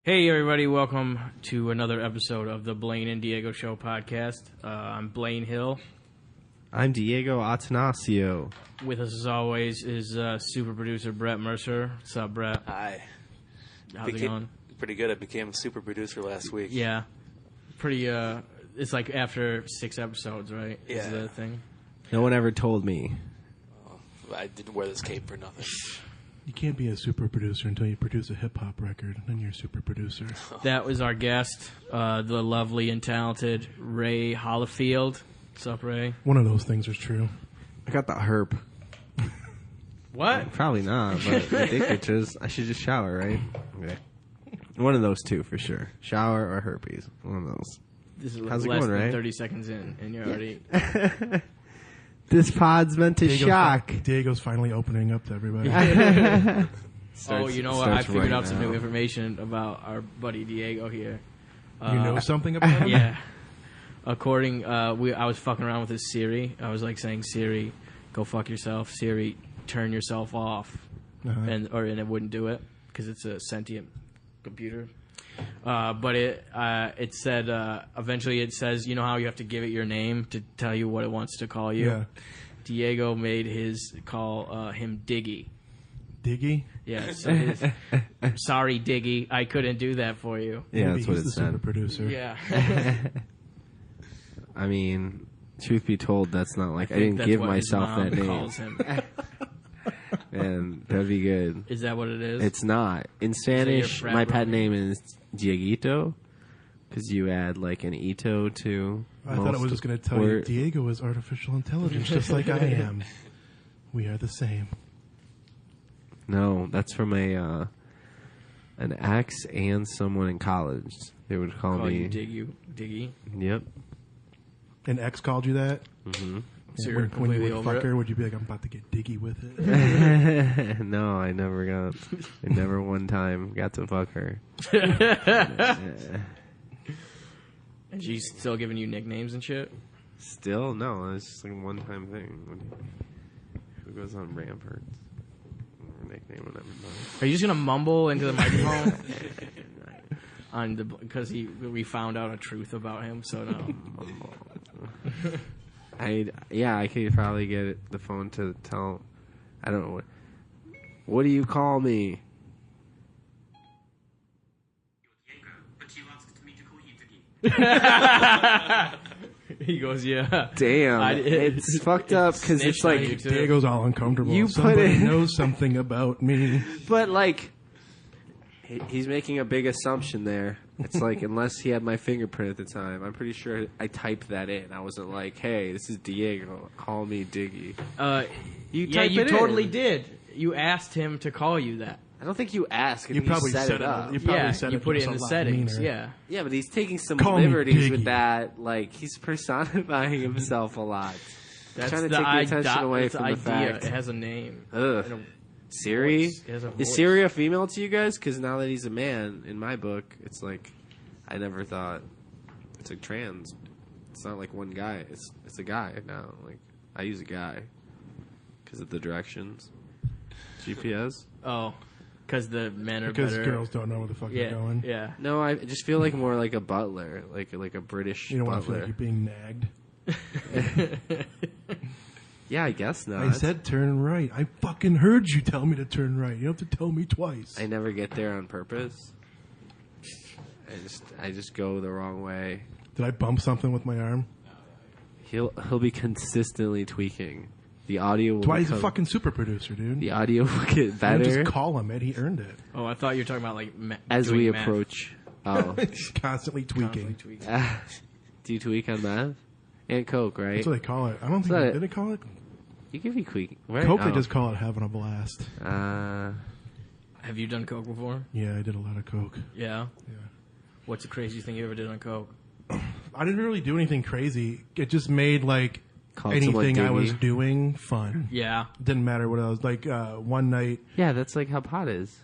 Hey everybody, welcome to another episode of the Blain and Diego Show podcast. I'm Blain Hill. I'm Diego Attanasio. With us as always is super producer Brett Mercer. What's up, Brett? Hi. How's it going? Pretty good. I became a super producer last week. Yeah. Pretty, it's like after 6 episodes, right? Yeah. Is the thing? No one ever told me. I didn't wear this cape for nothing. You can't be a super producer until you produce a hip-hop record, and then you're a super producer. That was our guest, the lovely and talented Ray Hollifield. What's up, Ray? One of those things is true. I got the herp. What? Probably not, but I think I should just shower, right? Okay. One of those two for sure. Shower or herpes. One of those. This is How's it less going, than Ray? 30 seconds in, and you're already... This pod's meant to shock. Diego's finally opening up to everybody. You know what? I figured out some new information about our buddy Diego here. You know something about him? Yeah. According, I was fucking around with his Siri. I was like saying, Siri, go fuck yourself. Siri, turn yourself off. Uh-huh. And it wouldn't do it because it's a sentient computer. But it said, eventually it says, you know how you have to give it your name to tell you what it wants to call you? Yeah. Diego made his call him Diggy. Diggy? Yeah, so sorry, Diggy, I couldn't do that for you. Yeah, Maybe that's what he's it the super said. producer. Yeah. I mean, truth be told, that's not like I didn't give myself that name. Calls him. And that'd be good. Is that what it is? It's not. In Spanish, frat my pet brother? name is Dieguito, because you add like an ito to. I thought it was just going to tell you, Diego is artificial intelligence, just like I am. We are the same. No, that's from an ex and someone in college. They would call me you Diggy. Yep. An ex called you that? Mm-hmm. So Yeah, you're when you completely would over fuck her, it? would you be like, I'm about to get diggy with it? No, I never one time got to fuck her. And she's still giving you nicknames and shit? Still, no, it's just like a one time thing. Who goes on ramparts? Nickname when I'm Are you just gonna mumble into the microphone? Because we found out a truth about him, so no. I could probably get the phone to tell. I don't know what do you call me? But you asked me to call you Diggy. He goes, yeah. Damn, it's fucked up because it's snitched on you, like, too. Diego's all uncomfortable. You put Somebody it- knows something about me. but like, he's making a big assumption there. It's like, unless he had my fingerprint at the time, I'm pretty sure I typed that in. I wasn't like, hey, this is Diego, call me Diggy. You totally did. You asked him to call you that. I don't think you asked. You probably set set it it up. You probably set you it put it just in a the lot settings. meaner. Yeah. Yeah, but he's taking some Call me liberties Diggy. with that. Like, he's personifying himself a lot. That's trying to the take the attention away it's from the idea. fact. It has a name. Ugh. And a Siri? voice. It has a voice. Is Siri a female to you guys? Because now that he's a man, in my book, it's like, I never thought, it's like trans. It's not like one guy. It's a guy now. Like, I use a guy because of the directions. GPS? Oh, because the men are Because better. girls don't know where the fuck yeah, they're going. yeah. No, I just feel like more like a butler, like a British You don't want to feel butler. like you're being nagged. Yeah, I guess not. I said turn right. I fucking heard you tell me to turn right. You don't have to tell me twice. I never get there on purpose. I just go the wrong way. Did I bump something with my arm? He'll be consistently tweaking. The audio will That's why he's a become- fucking super producer, dude. The audio will get You don't better just call him, Ed. He earned it. Oh, I thought you were talking about like as doing we math. approach. Oh, He's constantly tweaking. Constantly tweaking. do you tweak on meth and coke? Right? That's what they call it. I don't think that they, it? did they call it You can be tweaking. Right? coke. They Oh. just call it having a blast. Have you done coke before? Yeah, I did a lot of coke. Yeah. Yeah. What's the craziest thing you ever did on coke? I didn't really do anything crazy. It just made like Called someone anything I diggy. was doing fun. Yeah. Didn't matter what I was like. One night, Yeah, that's like how pot is.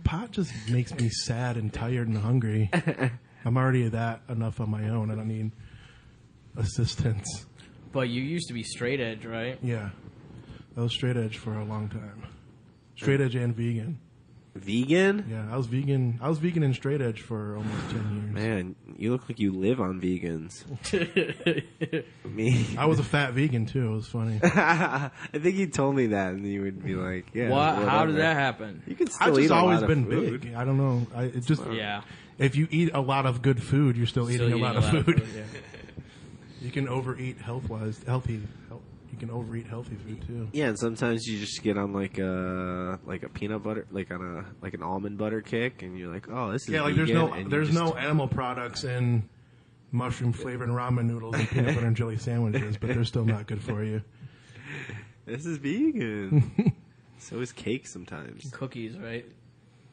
pot just makes me sad and tired and hungry. I'm already that enough on my own. I don't need assistance. But you used to be straight edge, right? Yeah, I was straight edge for a long time. Straight edge and vegan. Vegan? Yeah, I was vegan. I was vegan and straight edge for almost 10 years. Man, you look like you live on vegans. Me. I was a fat vegan too. It was funny. I think you told me that, and you would be like, "Yeah." What? How whatever. did that happen? You can I've still eat just a always lot been of food. big. I don't know. It just Yeah. if you eat a lot of good food, you're still eating a lot of food. yeah. You can overeat health-wise. You can overeat healthy food too. Yeah, and sometimes you just get on like a peanut butter, like on an almond butter kick, and you're like, "Oh, this is Yeah, like vegan," there's no animal products in mushroom flavored ramen noodles and peanut butter and jelly sandwiches, but they're still not good for you. This is vegan. So is cake sometimes. Cookies, right?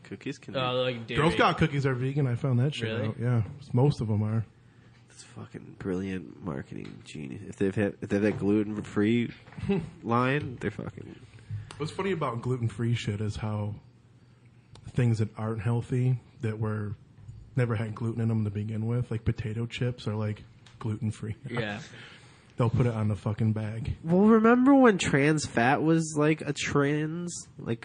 Cookies can. Like dairy. Girl Scout cookies are vegan. I found that shit Really? out. Yeah, most of them are. It's fucking brilliant marketing genius. If they have that gluten free line, they're fucking. What's funny about gluten free shit is how things that aren't healthy that were never had gluten in them to begin with, like potato chips, are like gluten free. Yeah. They'll put it on the fucking bag. Well, remember when trans fat was like a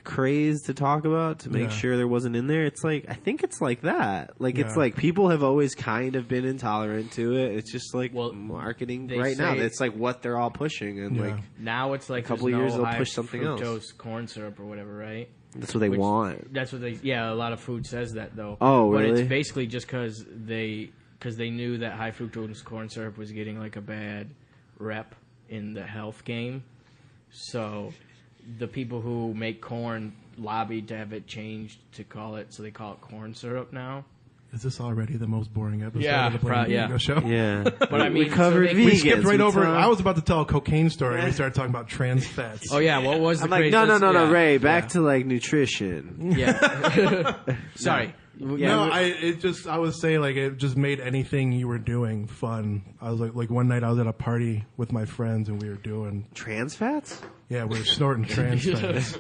craze to talk about to make Yeah. sure there wasn't in there? It's like, I think it's like that. Like, it's Yeah. like people have always kind of been intolerant to it. It's just like marketing they right now. say- It's like what they're all pushing. And Yeah. like, Now it's like A couple there's of years no they'll high push something else. fructose corn syrup or whatever, right? that's what they Which- want. That's what they. Yeah, a lot of food says that though. Oh, But really? it's basically just because they knew that high fructose corn syrup was getting like a bad rep in the health game. So the people who make corn lobbied to have it changed to call it, so they call it corn syrup now. Is this already the most boring episode Yeah, of the Blain yeah. Radio Show? Yeah. But I we mean, covered so vegans. they- We skipped right over it. talked- I was about to tell a cocaine story, and we started talking about trans fats. Oh yeah, what was the I'm like, crazy- no, yeah, Ray, back yeah. to like nutrition. Yeah. Sorry. No, I was saying like it just made anything you were doing fun. I was like one night I was at a party with my friends and we were doing Trans fats? we were snorting trans fats.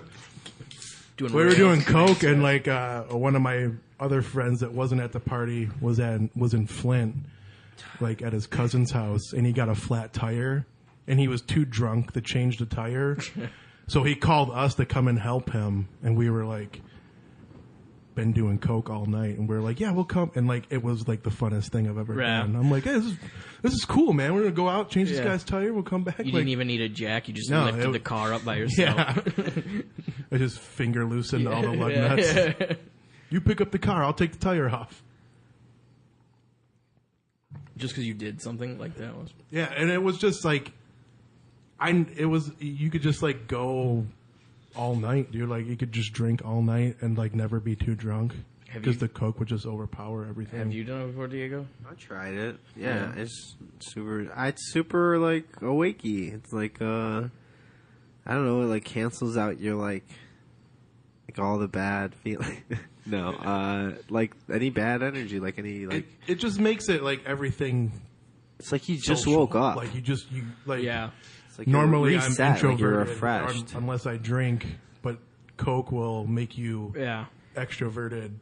Doing We were rails. doing coke and like one of my other friends that wasn't at the party was in Flint, like at his cousin's house, and he got a flat tire, and he was too drunk to change the tire, so he called us to come and help him, and we were like. Been doing coke all night, and we're like, yeah, we'll come, and like it was like the funnest thing I've ever Yeah. done. I'm like, hey, this is cool, man. We're gonna go out, change this Yeah. guy's tire, we'll come back. You like, didn't even need a jack. You just No, lifted it- the car up by yourself. yeah. I just finger loosened all the lug nuts. You pick up the car, I'll take the tire off. Just because you did something like that was. Yeah, and it was just like, you could just like go all night, dude. Like you could just drink all night and like never be too drunk Have because you- the coke would just overpower everything. Have you done it before, Diego? I tried it. Yeah, it's super like awakey. It's like I don't know, it like cancels out your like all the bad feeling. No, like any bad energy, like any like It just makes it like everything. it's like you just social. woke up. Like you like Yeah. It's like you're normally I'm reset, like introverted you're refreshed. unless I drink, but coke will make you Yeah. extroverted,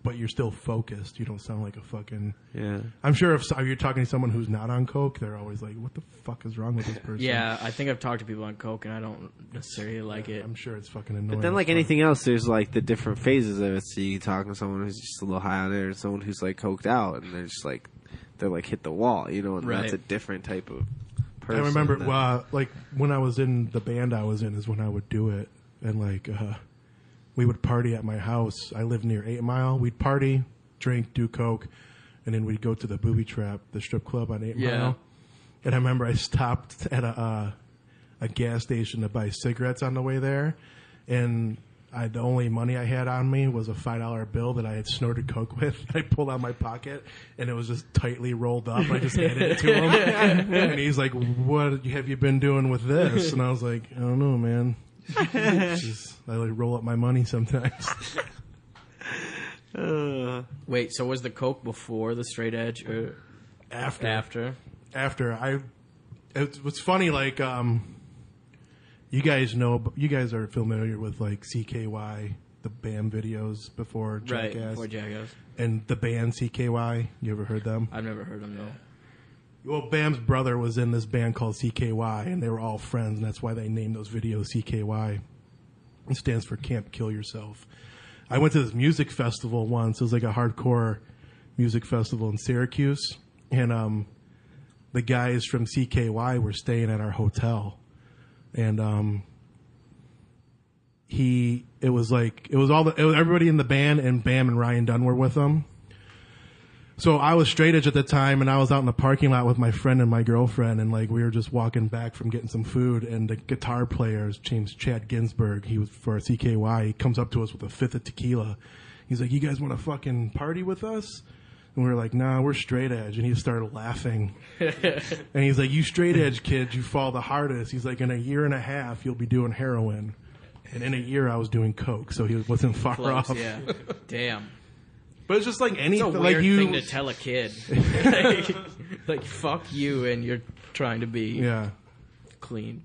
but you're still focused. You don't sound like a fucking. Yeah. I'm sure if you're talking to someone who's not on coke, they're always like, "What the fuck is wrong with this person?" Yeah, I think I've talked to people on coke, and I don't necessarily like it. I'm sure it's fucking annoying. But then, as like fuck. anything else, there's like the different phases of it. So you talk to someone who's just a little high on it, or someone who's like coked out, and they're just like they're like hit the wall, you know. And Right. that's a different type of person. I remember, than- like when I was in the band I was in, is when I would do it, and like we would party at my house. I lived near 8 Mile. We'd party, drink, do coke, and then we'd go to the Booby Trap, the strip club on 8 Yeah. Mile. And I remember I stopped at a gas station to buy cigarettes on the way there, and the only money I had on me was a $5 bill that I had snorted coke with. I pulled out my pocket, and it was just tightly rolled up. I just handed it to him, and he's like, "What have you been doing with this?" And I was like, "I don't know, man. I like roll up my money sometimes." Wait, so was the coke before the straight edge or After after? it was funny. Like, you guys are familiar with like CKY, the BAM videos before Right, Jackass, before Jackass. and the band CKY. You ever heard them? I've never heard them though. Well, Bam's brother was in this band called CKY, and they were all friends, and that's why they named those videos CKY. It stands for Can't Kill Yourself. I went to this music festival once. It was like a hardcore music festival in Syracuse, and the guys from CKY were staying at our hotel, and it was everybody in the band, and Bam and Ryan Dunn were with them. So I was straight edge at the time, and I was out in the parking lot with my friend and my girlfriend, and like we were just walking back from getting some food, and the guitar player, his name's Chad Ginsberg, he was for CKY. He comes up to us with a fifth of tequila. He's like, "You guys want to fucking party with us?" And we were like, "Nah, we're straight edge." And he started laughing. And he's like, "You straight edge kids, you fall the hardest." He's like, "In a year and a half, you'll be doing heroin." And in a year, I was doing coke, so he wasn't far Close, off. yeah. Damn. But it's just like It's anything. a weird like you, thing to tell a kid. like, fuck you, and you're trying to be yeah. clean.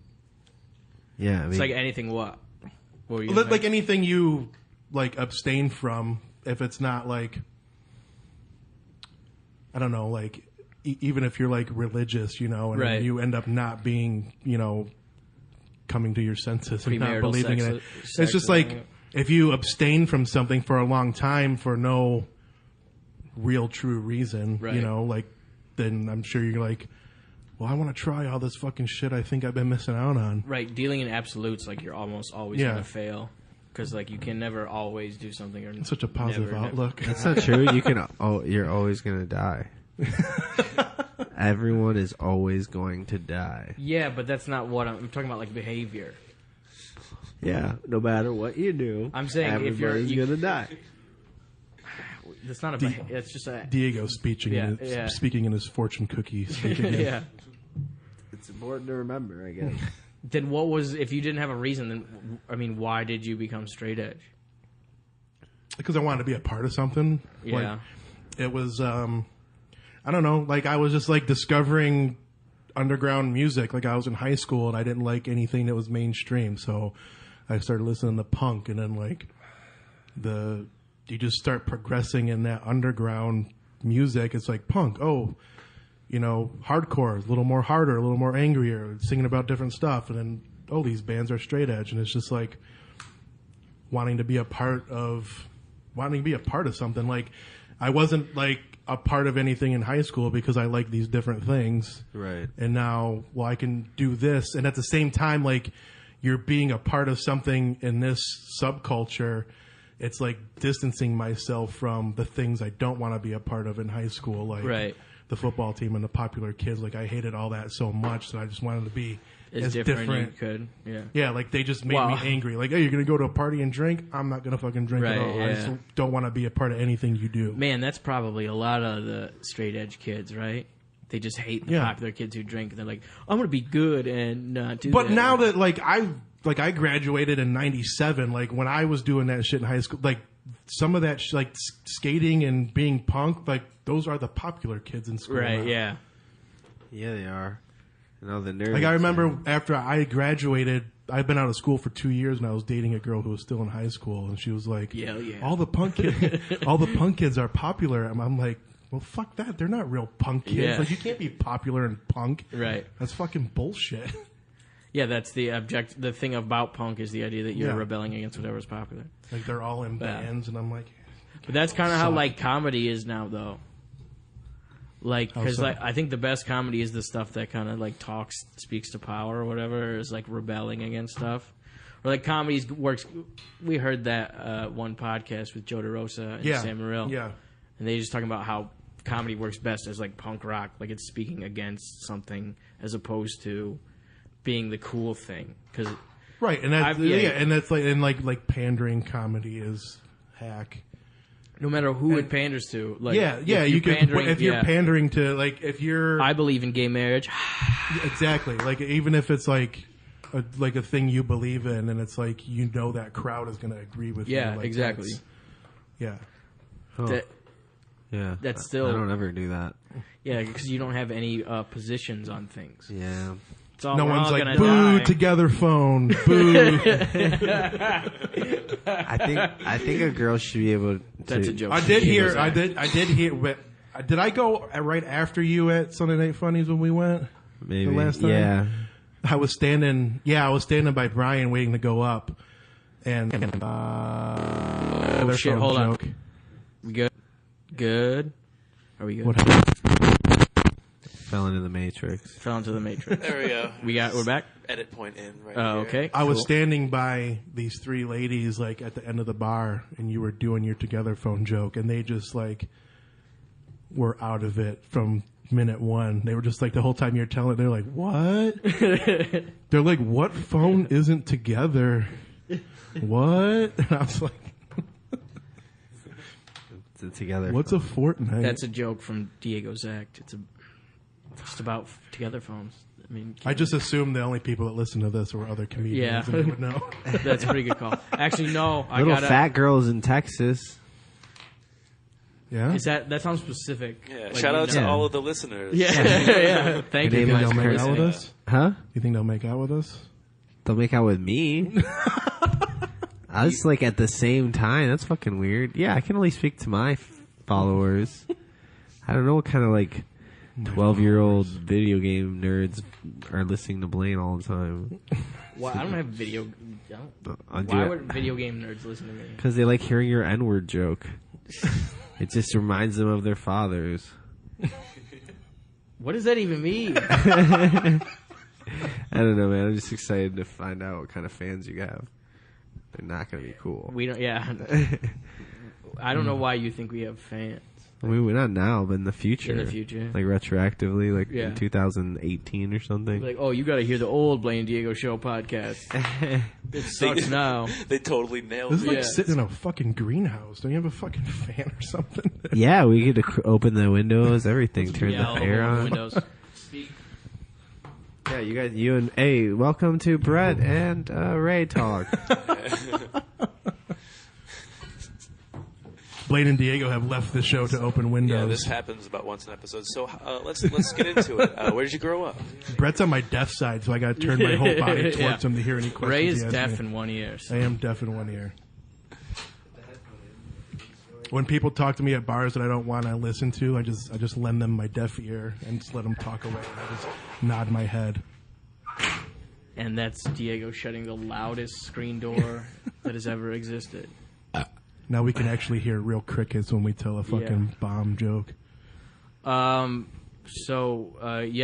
Yeah, I mean, It's like anything what? What were you Like saying? anything you like abstain from, if it's not like, I don't know, like even if you're like religious, you know, and Right. you end up not being, you know, coming to your senses and not Premarital believing in sex- it. sex It's just or like something. if you abstain from something for a long time for no real true reason, Right. you know, like then I'm sure you're like, well, I want to try all this fucking shit I think I've been missing out on. Right, dealing in absolutes, like you're almost always Yeah. going to fail. Because, like, you can never always do something. Or It's such a positive never. outlook. that's not true. You can. You're always gonna die. Everyone is always going to die. Yeah, but that's not what I'm talking about, like, behavior. Yeah, no matter what you do, I'm saying if you're- everybody's you- gonna die. That's not a it's just a... Diego speaking, Yeah. speaking in his fortune cookie. speak again. yeah. It's important to remember, I guess. Then what was... If you didn't have a reason, then, I mean, why did you become straight edge? Because I wanted to be a part of something. Yeah. Like, it was, I don't know, like I was just like discovering underground music. Like I was in high school and I didn't like anything that was mainstream. So I started listening to punk, and then like you just start progressing in that underground music. It's like punk. Oh, you know, hardcore, a little more harder, a little more angrier, singing about different stuff. And then, oh, these bands are straight edge. And it's just like wanting to be a part of something. Like I wasn't like a part of anything in high school because I like these different things. Right. And now, well, I can do this. And at the same time, like you're being a part of something in this subculture. It's like distancing myself from the things I don't want to be a part of in high school. Like Right. the football team and the popular kids. Like I hated all that so much that I just wanted to be as different different. you could. Yeah. Yeah, like they just made Wow. me angry. Like, hey, you're gonna go to a party and drink? I'm not gonna fucking drink Right, at all. I yeah. just don't want to be a part of anything you do. Man, that's probably a lot of the straight edge kids, right? They just hate the Yeah. popular kids who drink. And they're like, I'm going to be good and not do But that. now that I graduated in '97, like when I was doing that shit in high school, like some of that skating and being punk, like those are the popular kids in school. Right, now. yeah. Yeah, they are. And all the nerds. Like I remember after I graduated, I'd been out of school for 2 years, and I was dating a girl who was still in high school, and she was like, Yeah, yeah. all the punk kids are popular." And I'm like, well, fuck that. They're not real punk kids. Yeah. Like you can't be popular in punk. Right. That's fucking bullshit. Yeah, that's the the thing about punk is the idea that you're Yeah. rebelling against whatever's popular. Like they're all in Yeah. bands, and I'm like, But that's kind of how Suck. like comedy is now, though. Like, How because so? like I think the best comedy is the stuff that kind of like speaks to power or whatever, is like rebelling against stuff. Or like comedy works. We heard that one podcast with Joe DeRosa and yeah, Sam Morril, yeah. and they just talking about how comedy works best as like punk rock, like it's speaking against something as opposed to being the cool thing. Because Right, and that's yeah. and that's like pandering comedy is hack. no matter who it panders to, like Yeah, if yeah. you're You can pandering- if you're yeah. pandering to like if you're I believe in gay marriage. exactly like even if it's like a thing you believe in, and it's like you know that crowd is going to agree with you. Yeah, Like, exactly. Yeah, Oh, That, yeah. that's still- I don't ever do that. yeah, because you don't have any positions on things. Yeah. It's all, no we're one's all like gonna boo die. together phone boo. I think a girl should be able to. That's a joke. I did She hear. goes, I did hear. But did I go right after you at Sunday Night Funnies when we went? Maybe. The last time? Yeah. I was standing by Brian waiting to go up, and together shit, phone hold on. joke. We good? Good. Are we good? What happened? Fell into the Matrix. Fell into the Matrix. There we go. We're back? Edit point in right Oh, here. okay. I was cool. standing by these three ladies, like, at the end of the bar, and you were doing your together phone joke, and they just, like, were out of it from minute one. They were just, like, the whole time you're telling it, they're like, what? They're like, what phone isn't together? What? And I was like, It's together. what's a Fortnite? That's a joke from Diego's act. It's just about together phones. I mean, I just assumed the only people that listen to this were other comedians, Yeah. and they would know. that's a pretty good call. Actually, no. I Little gotta. fat girls in Texas. Yeah? Is that sounds specific? Yeah, Like, shout out to Yeah. all of the listeners. Yeah, yeah. Thank Do you you think guys they'll for make out listening. with us? Huh? You think they'll make out with us? They'll make out with me. I was like at the same time. That's fucking weird. Yeah, I can only speak to my followers. I don't know what kind of like 12-year-old video game nerds are listening to Blain all the time. Why I don't have video. Why would video game nerds listen to me? Because they like hearing your N-word joke. It just reminds them of their fathers. What does that even mean? I don't know, man. I'm just excited to find out what kind of fans you have. They're not going to be cool. We don't. Yeah. I don't know why you think we have fans. I mean, we're not now, but in the future. In the future. Like retroactively, like Yeah. in 2018 or something. Like, oh, you got to hear the old Blain and Diego show podcast. It sucks now. They totally nailed This is it. like Yeah. sitting in a fucking greenhouse. Don't you have a fucking fan or something? Yeah, we get to open the windows, everything, turn Yeah, I'll the air open the on. windows. Yeah, you guys, hey, welcome to Brett and Ray Talk. Blain and Diego have left the show to open windows. Yeah, this happens about once an episode. So let's get into it. Where did you grow up? Brett's on my deaf side, so I got to turn my whole body towards Yeah. him to hear any questions. Ray is he has deaf me. in one ear. So. I am deaf in one ear. When people talk to me at bars that I don't want to listen to, I just lend them my deaf ear and just let them talk away. I just nod my head. And that's Diego shutting the loudest screen door that has ever existed. Now we can actually hear real crickets when we tell a fucking bomb joke. Yeah,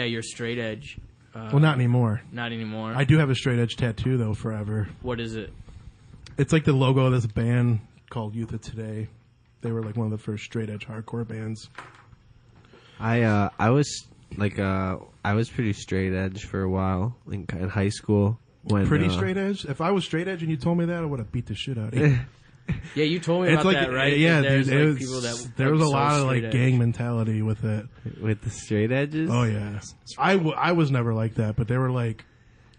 you're straight edge. Well, not anymore. Not anymore. I do have a straight edge tattoo though, forever. What is it? It's like the logo of this band called Youth of Today. They were like one of the first straight edge hardcore bands. I was pretty straight edge for a while in high school. When Pretty straight edge? If I was straight edge and you told me that, I would have beat the shit out of you. Yeah, you told me It's about like, that, right? yeah, That there's dude, like it was, people that there was a so lot of straight like edge. gang mentality with it. with the straight edges. Oh yeah, I was never like that, but they were like,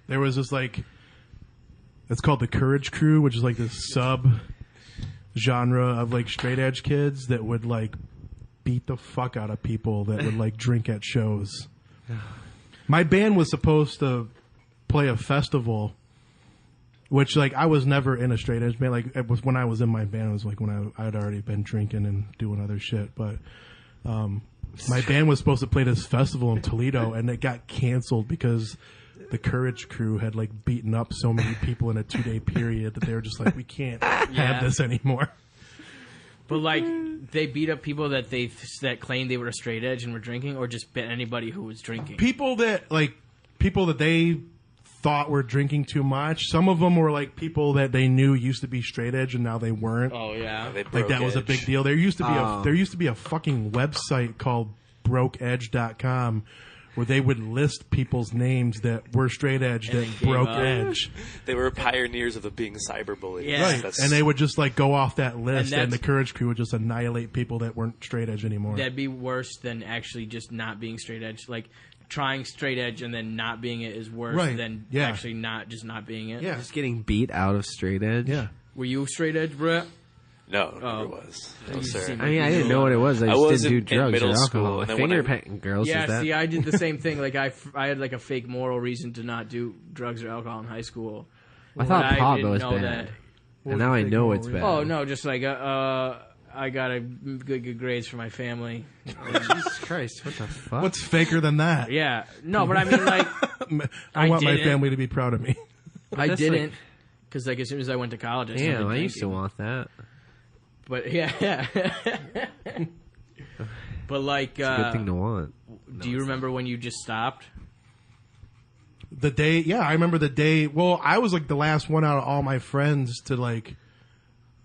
there was this like, it's called the Courage Crew, which is like this sub genre of like straight edge kids that would like beat the fuck out of people that would like drink at shows. My band was supposed to play a festival, which like I was never in a straight edge band. Like it was when I was in my band, it was like when I'd already been drinking and doing other shit. But my band was supposed to play this festival in Toledo, and it got canceled because the Courage Crew had like beaten up so many people in a 2-day period that they were just like, we can't have this anymore. But like, they beat up people that claimed they were a straight edge and were drinking, or just bit anybody who was drinking. People that they thought were drinking too much. Some of them were like people that they knew used to be straight edge and now they weren't. Oh yeah. They Like broke that was a edge. big deal. There used to be a fucking website called brokeedge.com where they would list people's names that were straight edge And that then gave broke up. edge. They were pioneers of being cyberbullies. Yeah. Right. That's- And they would just like go off that list And and the that's- Courage Crew would just annihilate people that weren't straight edge anymore. That'd be worse than actually just not being straight edge. Like trying straight edge and then not being it is worse Right. than Yeah. actually just not being it. Yeah. Just getting beat out of straight edge. Yeah. Were you straight edge, Brett? No, never Oh. was. No, You sir. seem- I mean, I didn't know what it was. I I just was didn't in do drugs middle or school, alcohol. and then when Finger I- pecking girls Yeah, is that? see, I did the same thing. Like I had like a fake moral reason to not do drugs or alcohol in high school. I thought But pot didn't was know bad. that. And now I know it's bad. Oh no, just like I got a good grades for my family. Jesus Christ, what the fuck? What's faker than that? Yeah, no, but I mean like I want my didn't. family to be proud of me. I That's didn't because like as soon as I went to college, I started Damn, I used to drinking. want that. But yeah. But like, It's a good thing to want. do you remember when you just stopped? The day, yeah, I remember the day. Well, I was like the last one out of all my friends to like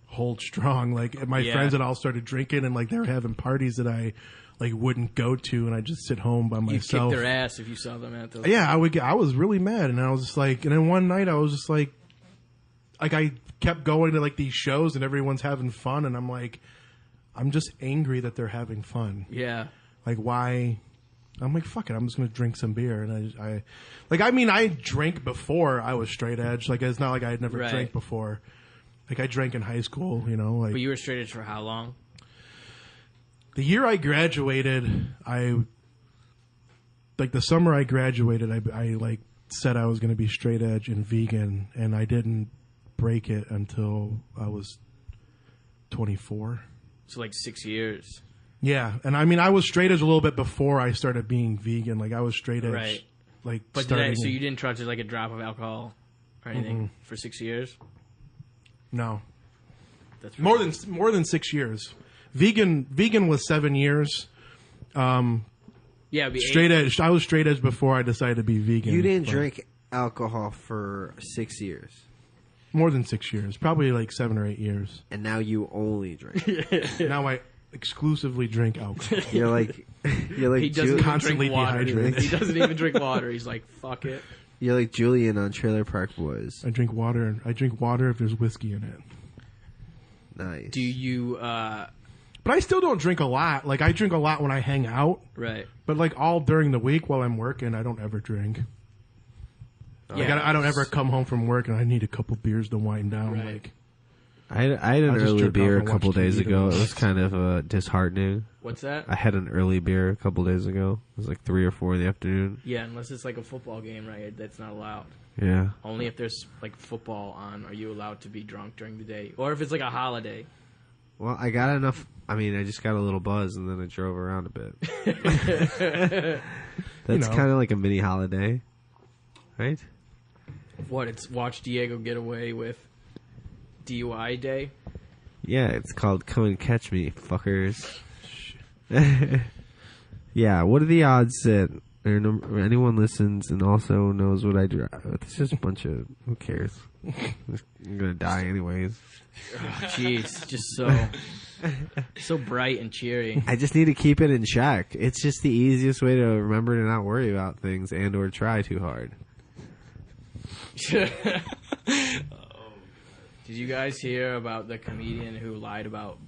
hold strong. Like my Yeah. friends had all started drinking and like they were having parties that I like wouldn't go to, and I just sit home by You myself. kicked their ass if you saw them at those. Yeah, I was really mad, and I was just like, and then one night I was just like I kept going to like these shows, and everyone's having fun, and I'm like, I'm just angry that they're having fun. Yeah. Like, why? I'm like, fuck it, I'm just gonna drink some beer, and I drank before I was straight edge. Like, it's not like I had never Right. drank before. Like, I drank in high school, you know. Like, But you were straight edge for how long? the year I graduated, the summer I graduated, I like said I was gonna be straight edge and vegan, and I didn't break it until I was 24. So like 6 years. Yeah, and I mean, I was straight edge a little bit before I started being vegan. Like, I was straight edge, Right. like, But starting. so you didn't trust like a drop of alcohol or anything for 6 years? No, That's more than 6 years. Vegan was 7 years. yeah. It'd be Straight edge. I was straight edge before I decided to be vegan. You didn't but drink alcohol for 6 years, more than 6 years, probably like 7 or 8 years. and now you only drink. Now I exclusively drink alcohol. You're like He doesn't Ju- even constantly drink water. dehydrated. He doesn't even drink water. He's like, fuck it. you're like Julian on Trailer Park Boys. I drink water. I drink water if there's whiskey in it. Nice. Do you? But I still don't drink a lot. Like, I drink a lot when I hang out, Right. but like all during the week while I'm working, I don't ever drink. Like, I don't ever come home from work and I need a couple beers to wind down. Right. Like, I had an I'll just early jerk beer off a and couple watch days TV ago. to It was kind of disheartening. What's that? I had an early beer a couple days ago. It was like 3 or 4 in the afternoon. Yeah, unless it's like a football game, right? That's not allowed. Yeah. Only if there's like football on are you allowed to be drunk during the day, or if it's like a holiday. Well, I got enough. I mean, I just got a little buzz, and then I drove around a bit. That's know. kind of like a mini holiday, right? What? It's watch Diego get away with DUI day. Yeah, it's called Come and Catch Me, fuckers. Yeah, what are the odds that anyone listens and also knows what I drive? It's just a bunch of, who cares? I'm gonna die anyways. Jeez, just so bright and cheery. I just need to keep it in check. It's just the easiest way to remember to not worry about things and or try too hard. Did you guys hear about the comedian who lied about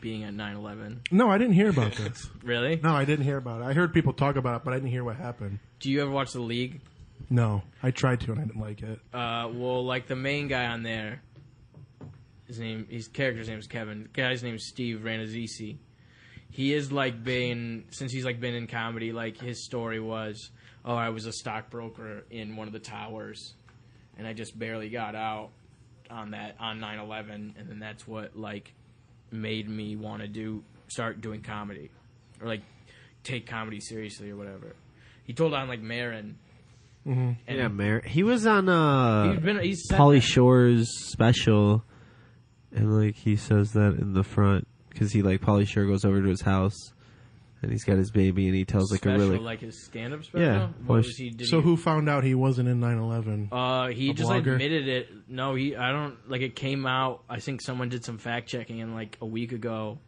being at 9/11? no, I didn't hear about this. Really? No, I didn't hear about it. I heard people talk about it, but I didn't hear what happened. Do you ever watch The League? No, I tried to and I didn't like it. Well, like the main guy on there, his character's name is Kevin. The guy's name is Steve Ranazisi. He is like since he's like been in comedy, like his story was, oh, I was a stockbroker in one of the towers, and I just barely got out on 9/11, and then that's what like made me want to start doing comedy, or like take comedy seriously or whatever. He told on like Marin. And Yeah, he was on he's said Pauly that. Shore's special, and like he says that in the front because Pauly Shore goes over to his house, and he's got his baby, and he tells like special, a really like his stand-up special. Yeah, What well, was he? Did So he, who found out he wasn't in 9/11? He a just blogger? admitted it. No, I don't like it came out. I think someone did some fact checking, and like a week ago,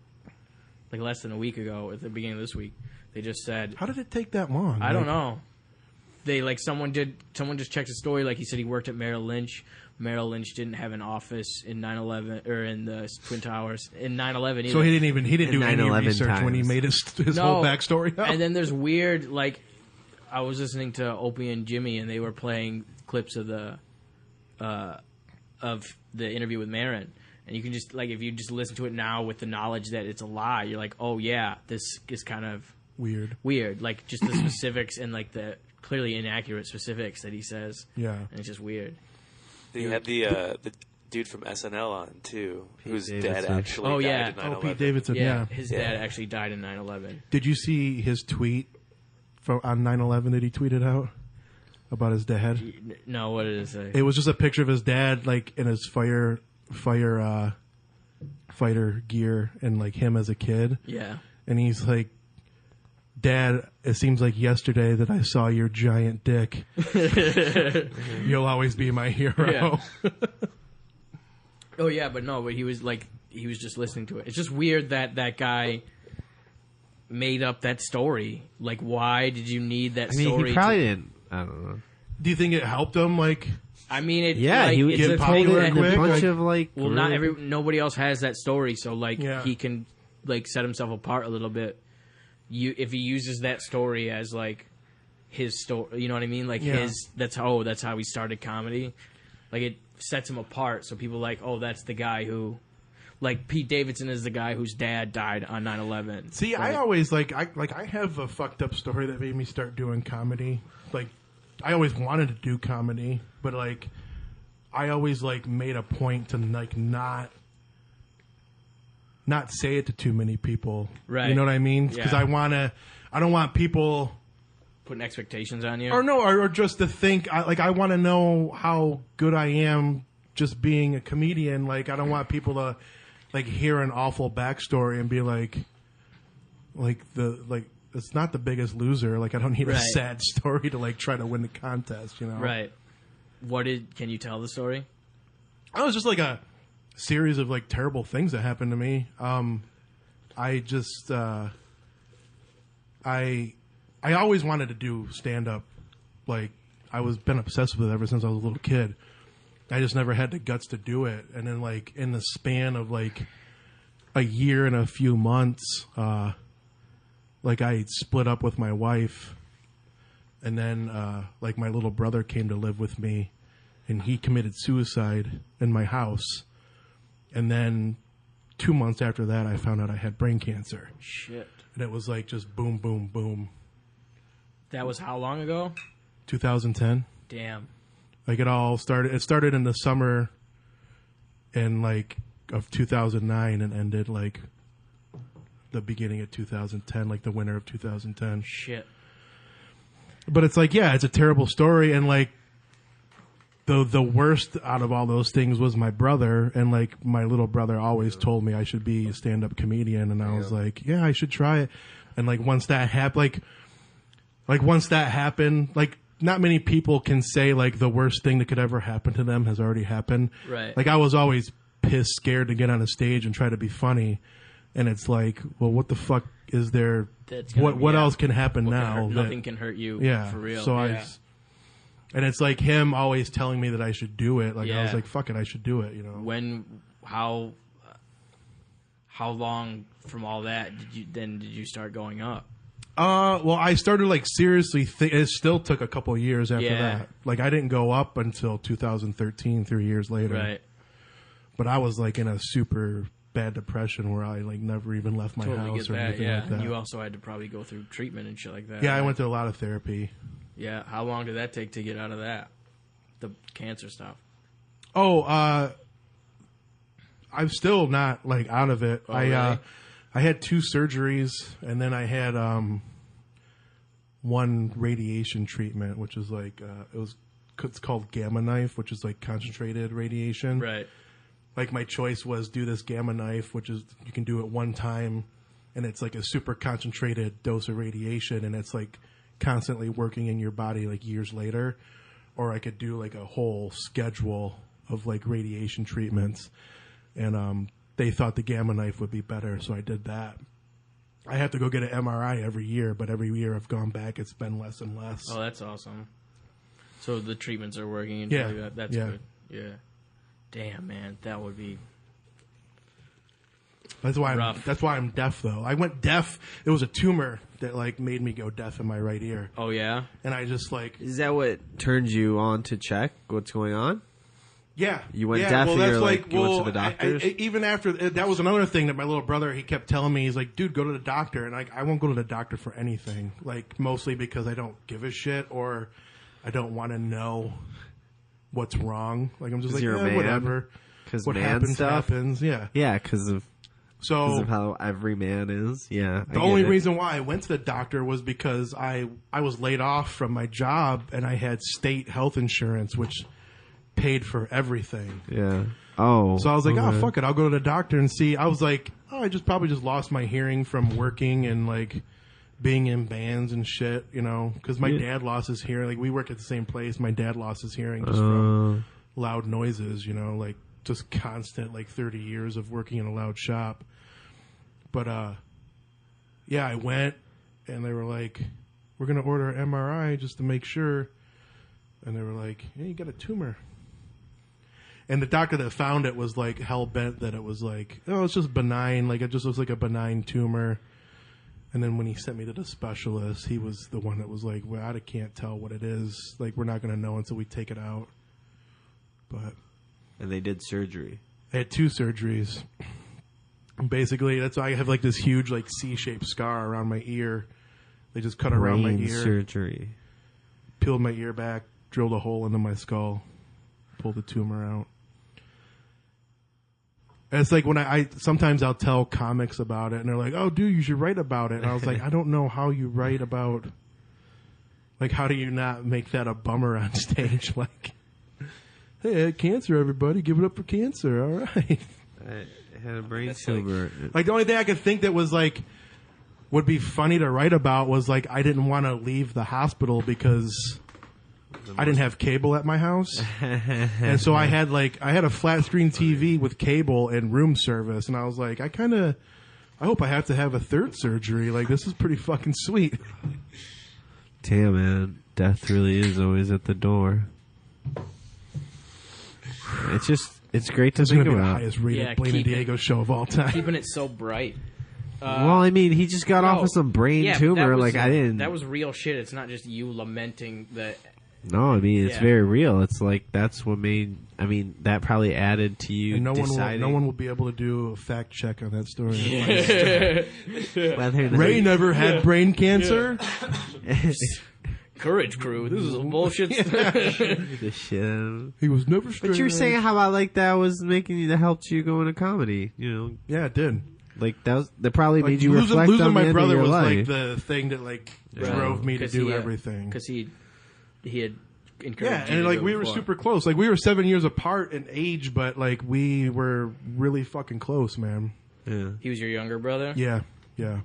like less than a week ago, at the beginning of this week, they just said, How did it take that long? I don't know. They someone just checked his story. Like he said, he worked at Merrill Lynch. Merrill Lynch didn't have an office in 9/11 or in the Twin Towers in 9/11 either. So he didn't do any 9/11 research when he times. made his whole backstory up. And then there's weird, like, I was listening to Opie and Jimmy, and they were playing clips of the interview with Marin. And you can just, like, if you just listen to it now with the knowledge that it's a lie, you're like, oh, yeah, this is kind of Weird. Like, just the specifics and, like, the clearly inaccurate specifics that he says. Yeah. And it's just weird. Then you had the dude from SNL on too, whose dad Davidson. actually Oh, died yeah. in Oh, 9/11. Pete Davidson, yeah. His dad actually died in 9/11. Did you see his tweet on 9/11 that he tweeted out about his dad? No, what did it say? It was just a picture of his dad, like, in his fire fighter gear and like him as a kid. Yeah. And he's like, Dad, it seems like yesterday that I saw your giant dick. You'll always be my hero. Yeah. Oh yeah, but he was just listening to it. It's just weird that guy made up that story. Like, why did you need that story? He probably didn't. I don't know. Do you think it helped him? Like, I mean, he was it's a popular thing quick. a bunch like- of like. well, nobody else has that story, so he can set himself apart a little bit. If he uses that story as like his story, you know what I mean? Like that's how he started comedy. Like it sets him apart, so people are like, oh, that's the guy who, like Pete Davidson is the guy whose dad died on 9/11. See, I always I have a fucked up story that made me start doing comedy. Like, I always wanted to do comedy, but like, I always like made a point to like not say it to too many people. Right. You know what I mean? Because Yeah. I don't want people Putting expectations on you. or just to think. I want to know how good I am just being a comedian. Like, I don't want people to like hear an awful backstory and be like it's not The Biggest Loser. Like, I don't need a Right. sad story to like try to win the contest. You know? Right. Can you tell the story? It was just like a series of like terrible things that happened to me. I just I always wanted to do stand up. Like, been obsessed with it ever since I was a little kid. I just never had the guts to do it. And then like in the span of like a year and a few months, like I split up with my wife, and then like my little brother came to live with me, and he committed suicide in my house. And then 2 months after that, I found out I had brain cancer. Shit. And it was like just boom, boom, boom. That was how long ago? 2010. Damn. Like it started in the summer and like of 2009 and ended like the beginning of 2010, like the winter of 2010. Shit. But it's like, yeah, it's a terrible story. And like the worst out of all those things was my brother. And like my little brother always told me I should be a stand-up comedian. And I was like, yeah, I should try it. And like once that happened, like not many people can say like the worst thing that could ever happen to them has already happened. Right. Like I was always pissed, scared to get on a stage and try to be funny. And it's like, well, what the fuck is there? What else can happen now? Nothing can hurt you. Yeah. For real. So yeah. and it's like him always telling me that I should do it. Like I was like, fuck it, I should do it. You know. How long from all that did you start going up? Well, I started like seriously. It still took a couple of years after that. Like I didn't go up until 2013, 3 years later. Right. But I was like in a super bad depression where I like never even left my house or anything like that. You also had to probably go through treatment and shit like that. Yeah, right? I went to a lot of therapy. Yeah. How long did that take to get out of that? The cancer stuff. Oh, I'm still not like out of it. Oh, really? I had 2 surgeries, and then I had 1 radiation treatment, which is like it's called Gamma Knife, which is like concentrated radiation. Right. Like my choice was do this Gamma Knife, which is you can do it one time, and it's like a super concentrated dose of radiation, and it's like constantly working in your body like years later. Or I could do like a whole schedule of like radiation treatments, and they thought the Gamma Knife would be better, so I did that. I have to go get an MRI every year, but every year I've gone back, it's been less and less. Oh, that's awesome. So the treatments are working and Yeah. like that. That's Yeah. good. Yeah. Damn, man, that would be That's why rough. I'm deaf though. I went deaf. It was a tumor that like made me go deaf in my right ear, Oh yeah. and I just like Is that what turns you on to check what's going on? yeah. You went yeah, deaf well, and that's you're like, you went to the I- doctors? even after that was another thing that my little brother he kept telling me. He's like, dude, go to the doctor, and I won't go to the doctor for anything. Like mostly because I don't give a shit or I don't want to know what's wrong. Like I'm just 'Cause like, you're a man? whatever. 'Cause What man happens stuff? happens. Yeah. Yeah, because of So how every man is. Yeah. the only reason why I went to the doctor was because I was laid off from my job and I had state health insurance, which paid for everything. Yeah. Oh. So I was like, okay. oh, fuck it. I'll go to the doctor and see. I was like, oh, I probably just lost my hearing from working and, like, being in bands and shit, you know, because my dad lost his hearing. Like, we work at the same place. My dad lost his hearing just from loud noises, you know, like, just constant, like, 30 years of working in a loud shop. But, yeah, I went, and they were like, we're going to order an MRI just to make sure. And they were like, hey, you got a tumor. And the doctor that found it was, like, hell-bent that it was like, oh, it's just benign. Like, it just looks like a benign tumor. And then when he sent me to the specialist, he was the one that was like, well, I can't tell what it is. Like, we're not going to know until we take it out. But And they did surgery. I had 2 surgeries. And basically, that's why I have, like, this huge, like, C-shaped scar around my ear. They just cut around my Brain ear, surgery. peeled my ear back, drilled a hole into my skull, pulled the tumor out. And it's like when I sometimes I'll tell comics about it, and they're like, "Oh, dude, you should write about it." And I was like, "I don't know how you write about, like, how do you not make that a bummer on stage? Like, hey, I had cancer, everybody, give it up for cancer, all right." I had a brain tumor. Like, the only thing I could think that was like would be funny to write about was like I didn't want to leave the hospital because I didn't have cable at my house. And so I had a flat screen TV with cable and room service, and I was like, I hope I have to have a 3rd surgery. Like, this is pretty fucking sweet. Damn, man. Death really is always at the door. It's great to This is think going to be the about. highest rated Yeah, Blain and keep it- Diego show of all time. Keeping it so bright. Well, I mean, he just got off of some brain yeah, tumor. that was, Like, I didn't. That was real shit. It's not just you lamenting the. No, I mean, it's Yeah. very real. It's like, that's what made. I mean, that probably added to you And deciding. no one will be able to do a fact check on that story. whether Ray never had brain cancer. Courage Crew. This is a bullshit. the shit. He was never straight. But you were saying how about like that was making you that helped you go into comedy. You know, Yeah, it did. like that probably Like, made you reflect losing on my the end brother of your was life. like the thing that like drove me to do everything. Because he had encouraged Yeah, you and to like do we it were before. super close. Like we were 7 years apart in age, but like we were really fucking close, man. Yeah. He was your younger brother? Yeah, yeah.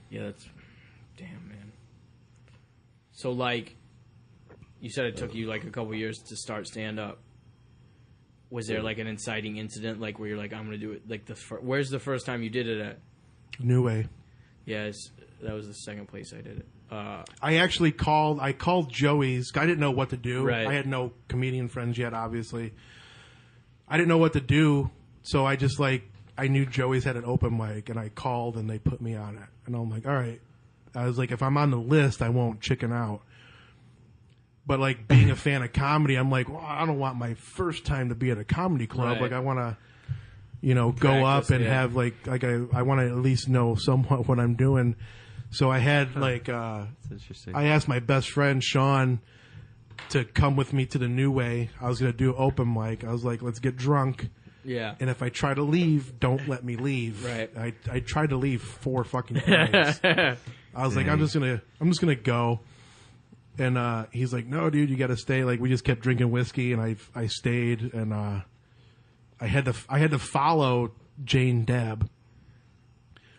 Yeah, that's... Damn, man. So, like, you said it took you, like, a couple years to start stand-up. Was there, like, an inciting incident, like, where you're like, I'm going to do it? Like, where's the first time you did it at? New Way. Yeah, that was the second place I did it. I actually called Joey's. I didn't know what to do. Right. I had no comedian friends yet, obviously. I didn't know what to do, so I just I knew Joey's had an open mic, and I called, and they put me on it. And I'm like, all right. I was like, if I'm on the list, I won't chicken out. But like being a fan of comedy, I'm like, well, I don't want my first time to be at a comedy club. Right. Like I want to, go Practice, up and have I want to at least know somewhat what I'm doing. So I had That's interesting. I asked my best friend Sean to come with me to the New Way. I was going to do open mic. I was like, let's get drunk. Yeah. And if I try to leave, don't let me leave. Right. I tried to leave 4 fucking times. I was like, I'm just gonna go. And he's like, no, dude, you got to stay. Like we just kept drinking whiskey, and I stayed, and I had to follow Jane Deb,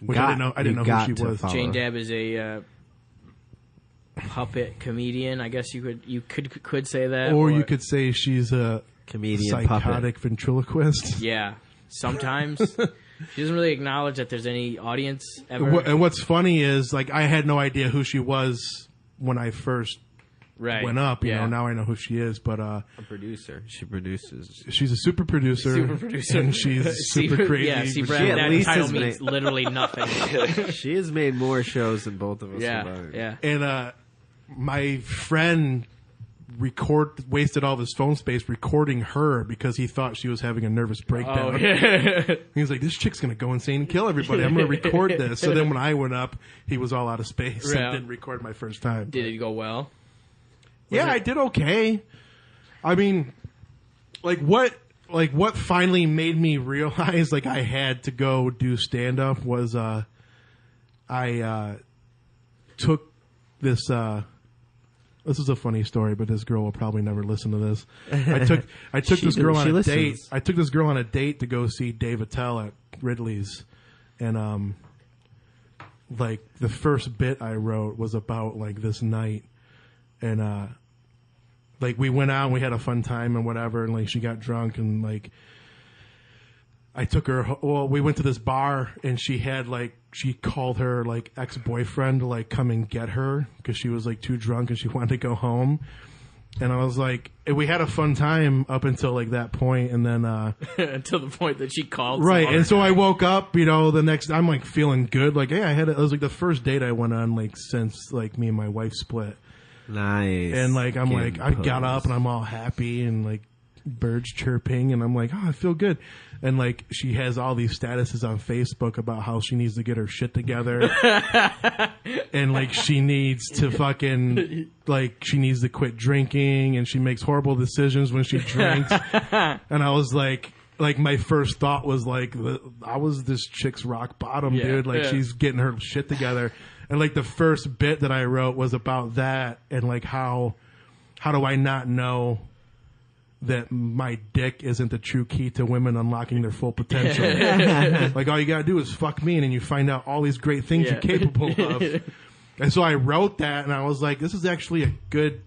which I didn't know who she was. Jane Deb is a puppet comedian. I guess you could say that, Or you could say she's a Comedian psychotic puppet. ventriloquist. Yeah, sometimes she doesn't really acknowledge that there's any audience ever. And what's funny is, like, I had no idea who she was when I first Right. went up. You Yeah. know, now I know who she is. But A producer. She produces. she's a super producer. Super producer. And she's super crazy. Yeah, see, She Brad, at that least title has means made- literally nothing. She has made more shows than both of us. Yeah, combined. yeah. And my friend wasted all of his phone space recording her because he thought she was having a nervous breakdown. Oh, yeah. He was like, this chick's going to go insane and kill everybody. I'm going to record this. So then when I went up, he was all out of space Yeah. and didn't record my first time. Did it go well? I did okay. I mean, what finally made me realize like I had to go do stand up was I took this this is a funny story, but this girl will probably never listen to this. I took this girl on a date. I took this girl on a date to go see Dave Attell at Ridley's, and like the first bit I wrote was about like this night, and like we went out and we had a fun time and whatever, and like she got drunk and like I took her. Well, we went to this bar and she called her like ex-boyfriend to like come and get her because she was like too drunk and she wanted to go home. And I was like, and we had a fun time up until like that point, and then until the point that she called. Right, and so I woke up, the next. I'm like feeling good, like hey, it was like the first date I went on like since like me and my wife split. Nice. And like I'm like I got up and I'm all happy and like birds chirping and I'm like, oh, I feel good. And like she has all these statuses on Facebook about how she needs to get her shit together and like she needs to fucking like she needs to quit drinking and she makes horrible decisions when she drinks. And I was like my first thought was like I was this chick's rock bottom, dude. Like she's getting her shit together. And like the first bit that I wrote was about that and like how do I not know that my dick isn't the true key to women unlocking their full potential. Like all you gotta do is fuck me and then you find out all these great things you're capable of. And so I wrote that and I was like, this is actually a good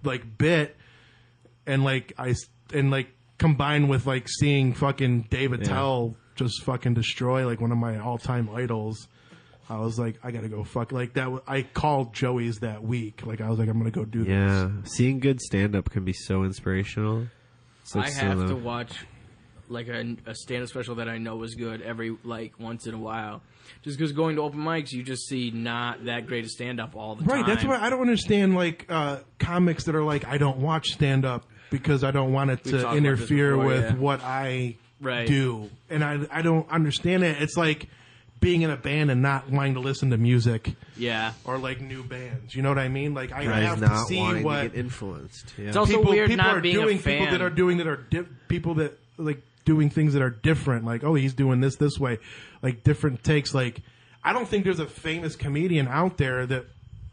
like bit. And like combined with like seeing fucking Dave Attell just fucking destroy like one of my all-time idols. I was like, I gotta go fuck like that. I called Joey's that week. Like I was like, I'm gonna go do this. Yeah, seeing good stand up can be so inspirational. I have to watch like a stand up special that I know is good every like once in a while. Just because going to open mics, you just see not that great a stand up all the time. Right. That's why I don't understand like comics that are like, I don't watch stand up because I don't want it to interfere with what I do, and I don't understand it. It's like being in a band and not wanting to listen to music, or like new bands. You know what I mean? Like I have to see what to get influenced. Yeah. It's also weird people not are being doing. a fan. People that like doing things that are different. Like he's doing this way, like different takes. Like I don't think there's a famous comedian out there that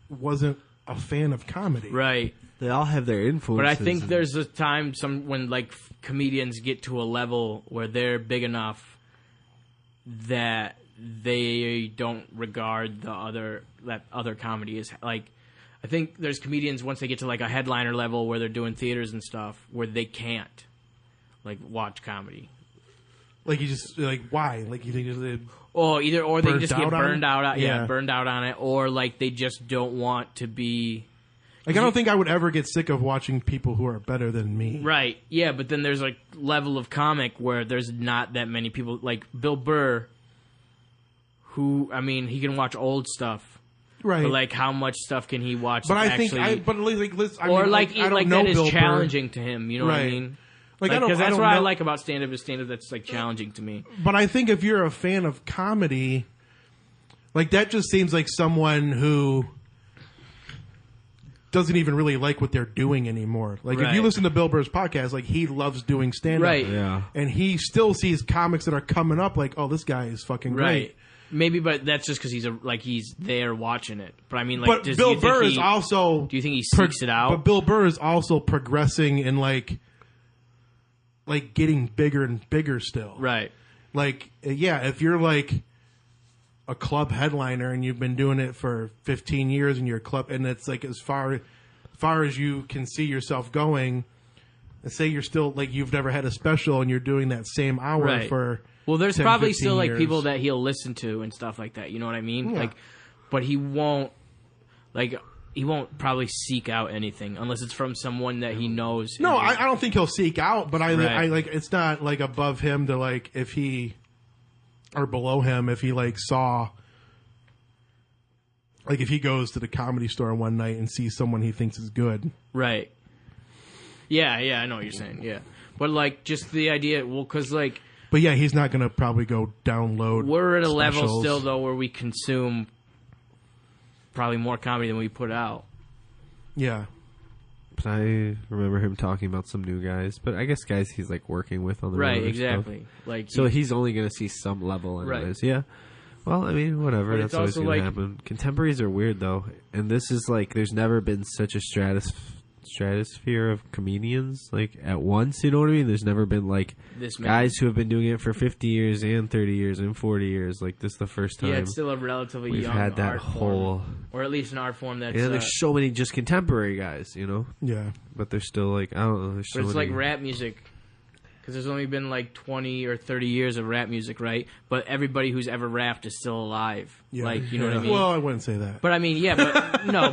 wasn't a fan of comedy. Right. They all have their influences. But I think there's a time when like comedians get to a level where they're big enough that they don't regard that other comedy as like. I think there's comedians once they get to like a headliner level where they're doing theaters and stuff where they can't like watch comedy. Like you just like why? Like you think or they just get burned out. Burned out on it, or like they just don't want to be. Like I don't think I would ever get sick of watching people who are better than me. Right? Yeah, but then there's like level of comic where there's not that many people like Bill Burr. Who, I mean, he can watch old stuff, right? But like, how much stuff can he watch? But I actually, think, I like know that is Bill challenging Burr. to him. You know what I mean? Like because that's what I like about stand up is stand up that's like challenging to me. But I think if you're a fan of comedy, like that just seems like someone who doesn't even really like what they're doing anymore. Like if you listen to Bill Burr's podcast, like he loves doing stand up, right? Yeah, and he still sees comics that are coming up. Like, oh, this guy is fucking great. Maybe, but that's just because he's there watching it. But I mean, like, but Bill Burr is also. Do you think he seeks it out? But Bill Burr is also progressing and like getting bigger and bigger still. Right. Like, if you're like a club headliner and you've been doing it for 15 years in your club, and it's like as far as you can see yourself going, and say you're still like you've never had a special and you're doing that same hour for. Well, there's 10, probably still like years. people that he'll listen to and stuff like that. You know what I mean? Yeah. Like, but he won't probably seek out anything unless it's from someone that he knows. No, I don't think he'll seek out, but I like it's not like above him to like if he or below him if he like saw like if he goes to the Comedy Store one night and sees someone he thinks is good. Right. Yeah, I know what you're saying. Yeah, but like just the idea, well, because like. But yeah, he's not going to probably go download. We're at a specials. level still, though, where we consume probably more comedy than we put out. Yeah. But I remember him talking about some new guys. But I guess guys he's like working with on the road. Right, exactly. Stuff. Like so he's only going to see some level anyways. Right. Yeah. Well, I mean, whatever. But That's it's always also going to like- happen. Contemporaries are weird, though. And this is like, there's never been such a stratosphere of comedians, like, at once, you know what I mean? There's never been, like, This many. guys who have been doing it for 50 years and 30 years and 40 years. Like, this is the first time Yeah, it's still a relatively we've young had that art whole... form, or at least an art form that's. Yeah, there's so many just contemporary guys, you know? Yeah. But there's still, like, I don't know, there's so but it's many... like rap music, because there's only been like 20 or 30 years of rap music, right? But everybody who's ever rapped is still alive. Yeah. Like, you know what I mean? Well, I wouldn't say that. But I mean, yeah, but no.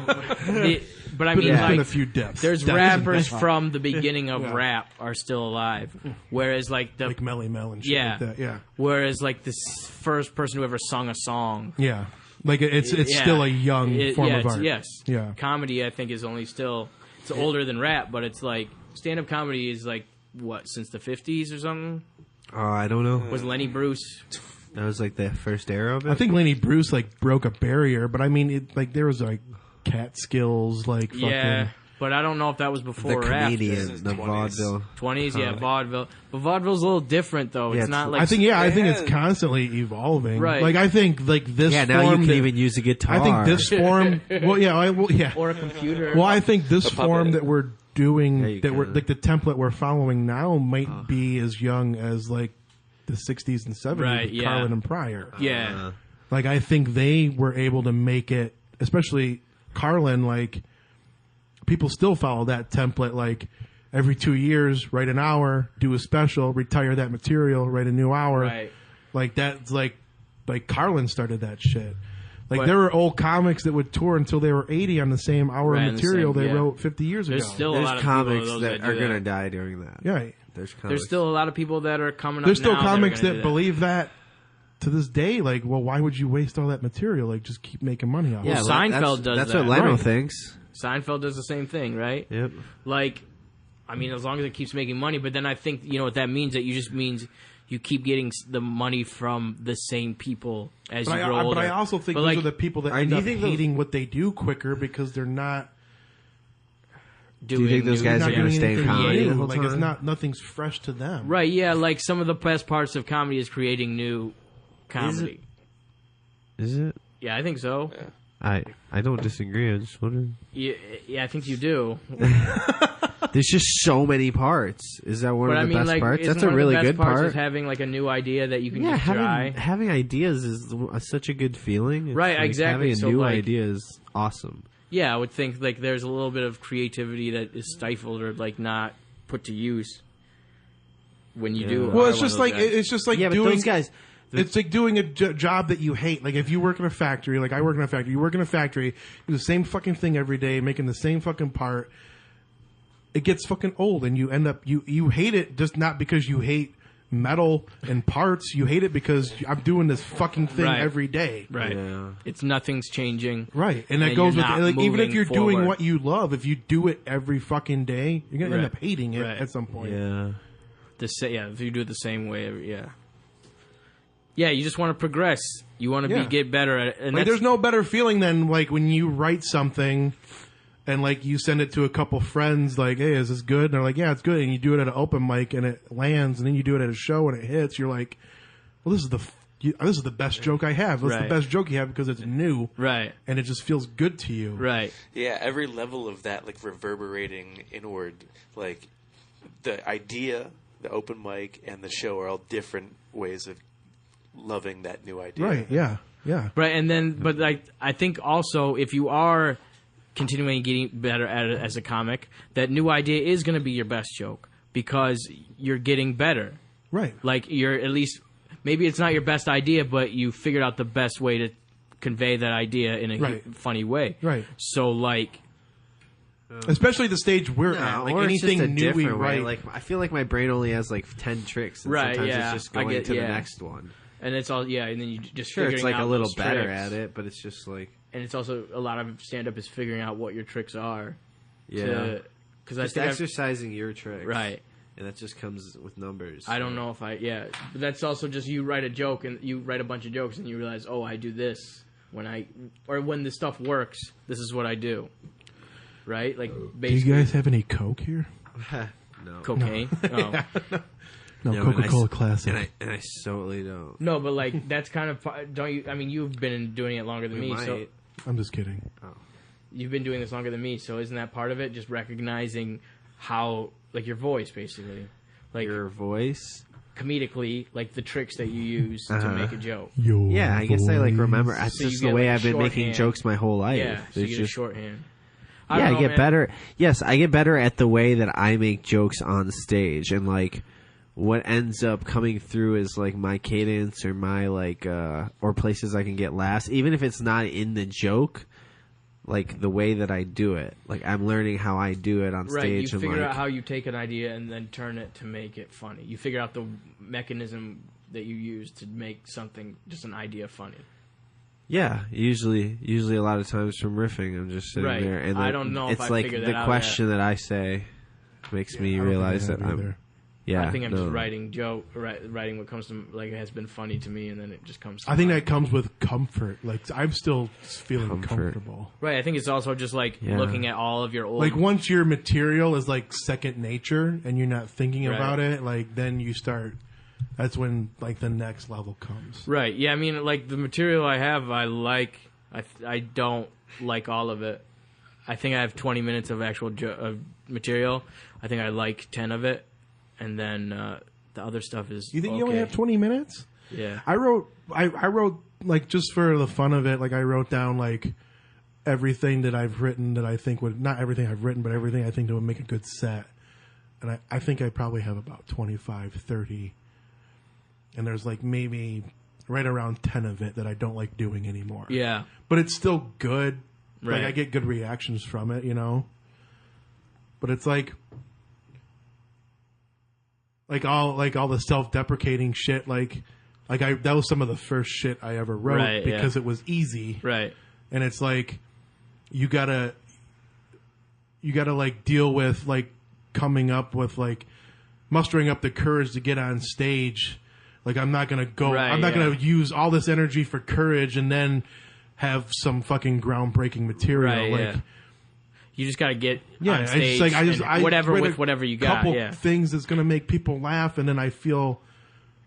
But I But mean, there's been a like, few deaths. there's Deaths in rappers hip-hop. from the beginning of Yeah. rap are still alive, whereas like the like Melly Mel and shit yeah, like that. Yeah. whereas like this first person who ever sung a song, Yeah. Like it's yeah, still a young form yeah, of art. Yes, Yeah. comedy I think is only still it's older than rap, but it's like stand-up comedy is like what since the 50s or something. Oh, I don't know. Was Lenny Bruce? That was like the first era of it? I think Lenny Bruce like broke a barrier, but I mean, it like there was like Catskills, like fucking. Yeah, but I don't know if that was the before or comedian, after. the 20s. vaudeville. 20s, yeah, vaudeville. But vaudeville's a little different though. Yeah, It's it's- not like I think I think it's Yeah. constantly evolving. Right. Like I think like this. Yeah, now you form can that- even use a guitar. I think this form. Well, yeah, yeah. or a computer. Well, I think this A puppet. form that we're doing, Yeah, you that we're can. like the template we're following now, might be as young as like the 60s and 70s, Right, with yeah. Carlin and Pryor. yeah, Like I think they were able to make it, especially Carlin. Like people still follow that template. Like every 2 years, write an hour, do a special, retire that material, write a new hour. right. Like that's like Carlin started that shit. Like But- there were old comics that would tour until they were 80 on the same hour Right, of on the material same- they yeah. wrote 50 years There's ago. still a lot There's of comics people that do are going to that. die during that. Yeah. There's comics. There's still a lot of people that are coming There's up still now comics that, are that gonna do believe that to this day. Like, well, why would you waste all that material? Like, just keep making money off Yeah, it. Seinfeld that's, does That's that. what Leno Right. thinks. Seinfeld does the same thing, right? Yep. Like, I mean, as long as it keeps making money, but then I think, you know what that means? That you just means you keep getting the money from the same people as But you grow older. but I also think But, those like, are the people that I end do up think those- hating what they do quicker because they're not. Do you think those guys not are going to doing stay in anything comedy new. the whole Like, it's time? not nothing's fresh to them. Right, yeah, like some of the best parts of comedy is creating new comedy. Is it? Yeah, I think so. I don't disagree. I just wonder. Yeah, I think you do. There's just so many parts. Is that one But of I the mean, best like, parts? isn't That's a one of the really best good parts part. is having like a new idea that you can Yeah, just try. having ideas is such a good feeling. It's Right, like exactly. Having a So, new like- idea is awesome. Yeah, I would think like there's a little bit of creativity that is stifled or like not put to use when you do. Well, are it's one of just those like guys. it's just like Yeah, but doing those guys. It's like doing a job that you hate. Like if you work in a factory, like I work in a factory, you work in a factory, do the same fucking thing every day, making the same fucking part. It gets fucking old, and you end up you hate it just not because you hate metal and parts. You hate it because I'm doing this fucking thing Right. every day. right. Yeah. It's nothing's changing. Right, and that And goes you're with not like even if moving you're doing forward. what you love, if you do it every fucking day, you're gonna end Right. up hating it Right. at some point. Yeah. Yeah, if you do it the same way, yeah. Yeah, you just want to progress. You want to Yeah. get better at it. And Like, that's, there's no better feeling than like when you write something and like you send it to a couple friends, like, "Hey, is this good?" And they're like, "Yeah, it's good." And you do it at an open mic and it lands, and then you do it at a show and it hits. You're like, "Well, this is the best joke I have. This is Right. the best joke you have because it's new right, and it just feels good to you." right. Yeah, every level of that, like reverberating inward, like the idea, the open mic, and the show are all different ways of loving that new idea. Right? Yeah. Yeah. Right, and then, but like, I think also if you are continuing getting better at it as a comic, that new idea is going to be your best joke because you're getting better. Right. Like you're at least maybe it's not your best idea, but you figured out the best way to convey that idea in a Right. funny way. Right. So like, Especially the stage we're at. Like or it's just anything a new we different way. write. Like I feel like my brain only has like 10 tricks, and Right, sometimes yeah, it's just I going get- to yeah. the next one. and it's all and then you just Sure, it's figuring like a out little those better tricks. at it, but it's just like And it's also a lot of stand up is figuring out what your tricks are. yeah, Because I just think exercising your tricks, right. And that just comes with numbers. I don't know if but that's also just you write a joke and you write a bunch of jokes and you realize, oh, I do this when this stuff works. This is what I do, right? Like do you basically guys have any coke here? No. cocaine. Oh. No, No, and Coca-Cola Classic. And I totally don't. No, but like that's kind of don't you? I mean, you've been doing it longer than We me, so might. I'm just kidding. you've been doing this longer than me. So isn't that part of it? Just recognizing how, like, your voice, basically, like Your voice. comedically, like the tricks that you use to make a joke. Your Yeah, I guess I like remember. voice. That's So you just get, the way like, a I've been making shorthand. jokes my whole life. Yeah, so you There's get a just shorthand. yeah, don't I know, get man. better. Yes, I get better at the way that I make jokes on stage, and like what ends up coming through is like my cadence or my like or places I can get laughs, even if it's not in the joke. Like the way that I do it, like I'm learning how I do it on Right, stage. you and figure like, out how you take an idea and then turn it to make it funny. You figure out the mechanism that you use to make something, just an idea, funny. Yeah, usually a lot of times from riffing, I'm just sitting Right. there, and I then don't know if it's I like figured the that out question that I say makes me I don't think realize I that have I'm. either. Yeah, I think I'm no. just writing what comes to, like, it has been funny to me, and then it just comes to I think mind. that comes with comfort. Like I'm still feeling Comfort. comfortable. Right, I think it's also just, like, Yeah. looking at all of your old... Like once your material is like second nature and you're not thinking Right. about it, like then you start. That's when like the next level comes. Right, yeah, I mean, like, the material I have, I like. I don't like all of it. I think I have 20 minutes of actual of material. I think I like 10 of it, and then the other stuff is You think okay. you only have 20 minutes? Yeah. I wrote like just for the fun of it, like I wrote down like everything that I've written that I think would, not everything I've written, but everything I think that would make a good set. And I think I probably have about 25, 30. And there's like maybe right around 10 of it that I don't like doing anymore. Yeah. But it's still good. Right. Like I get good reactions from it, you know? But it's like all the self-deprecating shit, like that was some of the first shit I ever wrote Right, yeah. because it was easy. Right. And it's like you gotta like deal with like coming up with like mustering up the courage to get on stage. Like I'm not gonna go. Right, I'm not yeah. gonna use all this energy for courage and then have some fucking groundbreaking material. Right, like, yeah. You just got to get yeah, on it's stage like and whatever write with a whatever you got. couple Yeah. things that's gonna make people laugh, and then I feel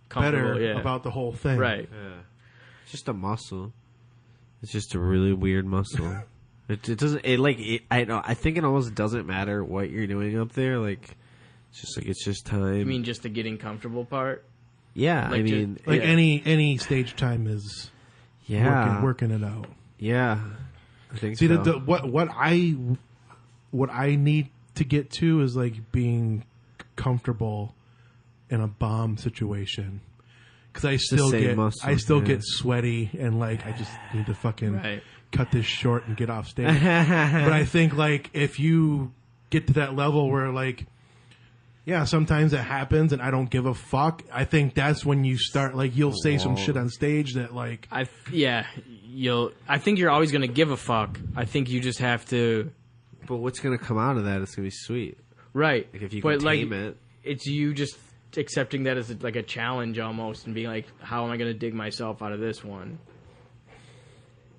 Comfortable, better yeah. about the whole thing. Right. It's just a muscle. It's just a really weird muscle. It doesn't. It like. It, I know. I think it almost doesn't matter what you're doing up there. Like, it's just time. You mean just the getting comfortable part? yeah. like I mean, Like Yeah. any stage time is yeah, working it out. yeah. I think See, so. what I need to get to is like being comfortable in a bomb situation, because I still same get muscle, yeah. get sweaty and like I just need to fucking Right. cut this short and get off stage. But I think like if you get to that level where like, yeah, sometimes it happens and I don't give a fuck. I think that's when you start like you'll say some shit on stage that like I think you're always going to give a fuck. I think you just have to. But what's gonna come out of that? It's gonna be sweet. Right. Like if you But, can like, tame it. It's you just accepting that as like a challenge almost and being like, how am I going to dig myself out of this one?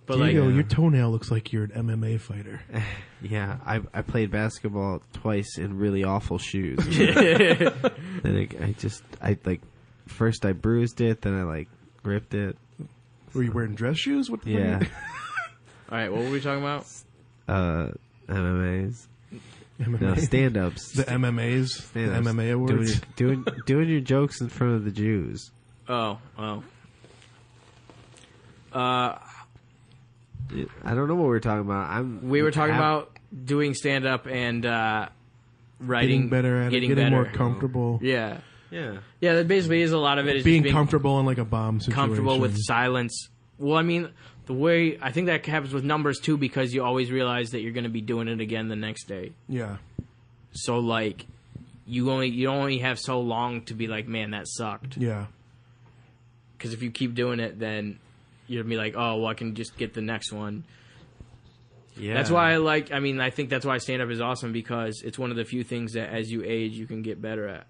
But Diego, like, your toenail looks like you're an MMA fighter. Yeah, I played basketball twice in really awful shoes. And I first I bruised it, then I like ripped it. Were you wearing dress shoes? What the Yeah, all right, what were we talking about? MMAs. MMA? No, stand-ups. The MMAs, the Stand-ups. MMA awards. Doing your jokes in front of the Jews. Oh. I don't know what we're talking about. We were talking about doing stand up and writing Getting better at it, getting better. more comfortable. Yeah. Yeah. Yeah, that basically is a lot of it is Being just being comfortable in like a bomb situation. comfortable with silence. Well, I mean, the way I think that happens with numbers too, because you always realize that you're going to be doing it again the next day. Yeah. So like, you only have so long to be like, man, that sucked. Yeah. Because if you keep doing it, then you'll be like, oh, well, I can just get the next one. Yeah. That's why I think that's why stand up is awesome, because it's one of the few things that as you age you can get better at.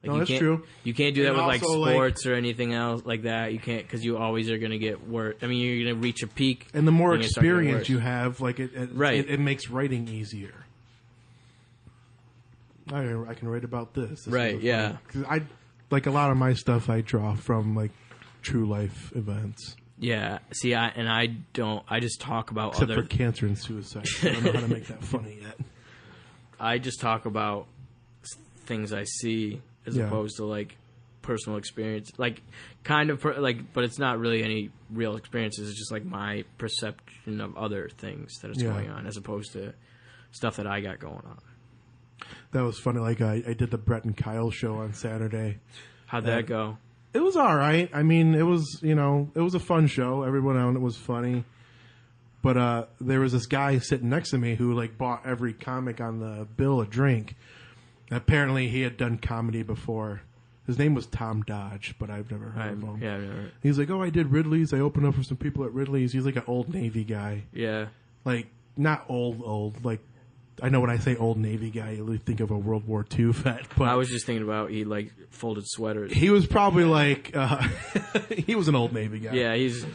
No, you that's can't, true. You can't do that And with like also, like- sports or anything else like that. You can't, because you always are going to get worse. I mean, you're going to reach a peak. And the more and it's start getting experience worse. you have, like it Right. it makes writing easier. I can write about this. Right, yeah. Because I like a lot of my stuff I draw from like true life events. Yeah. See, I just talk about Except other. for cancer and suicide. I don't know how to make that funny yet. I just talk about things I see as Yeah. opposed to like personal experience, like kind of but it's not really any real experiences. It's just like my perception of other things that is going on, as opposed to stuff that I got going on. That was funny. Like I did the Brett and Kyle show on Saturday. How'd that go? It was all right. I mean, it was it was a fun show. Everyone on it was funny. But there was this guy sitting next to me who like bought every comic on the bill a drink. Apparently, he had done comedy before. His name was Tom Dodge, but I've never heard of him. Yeah, I've never. He's like, "Oh, I did Ridley's. I opened up for some people at Ridley's." He's like an old Navy guy. Yeah. Like not old. Like I know when I say old Navy guy, you really think of a World War II vet. But I was just thinking about he like folded sweaters. he was probably like he was an old Navy guy. Yeah, he's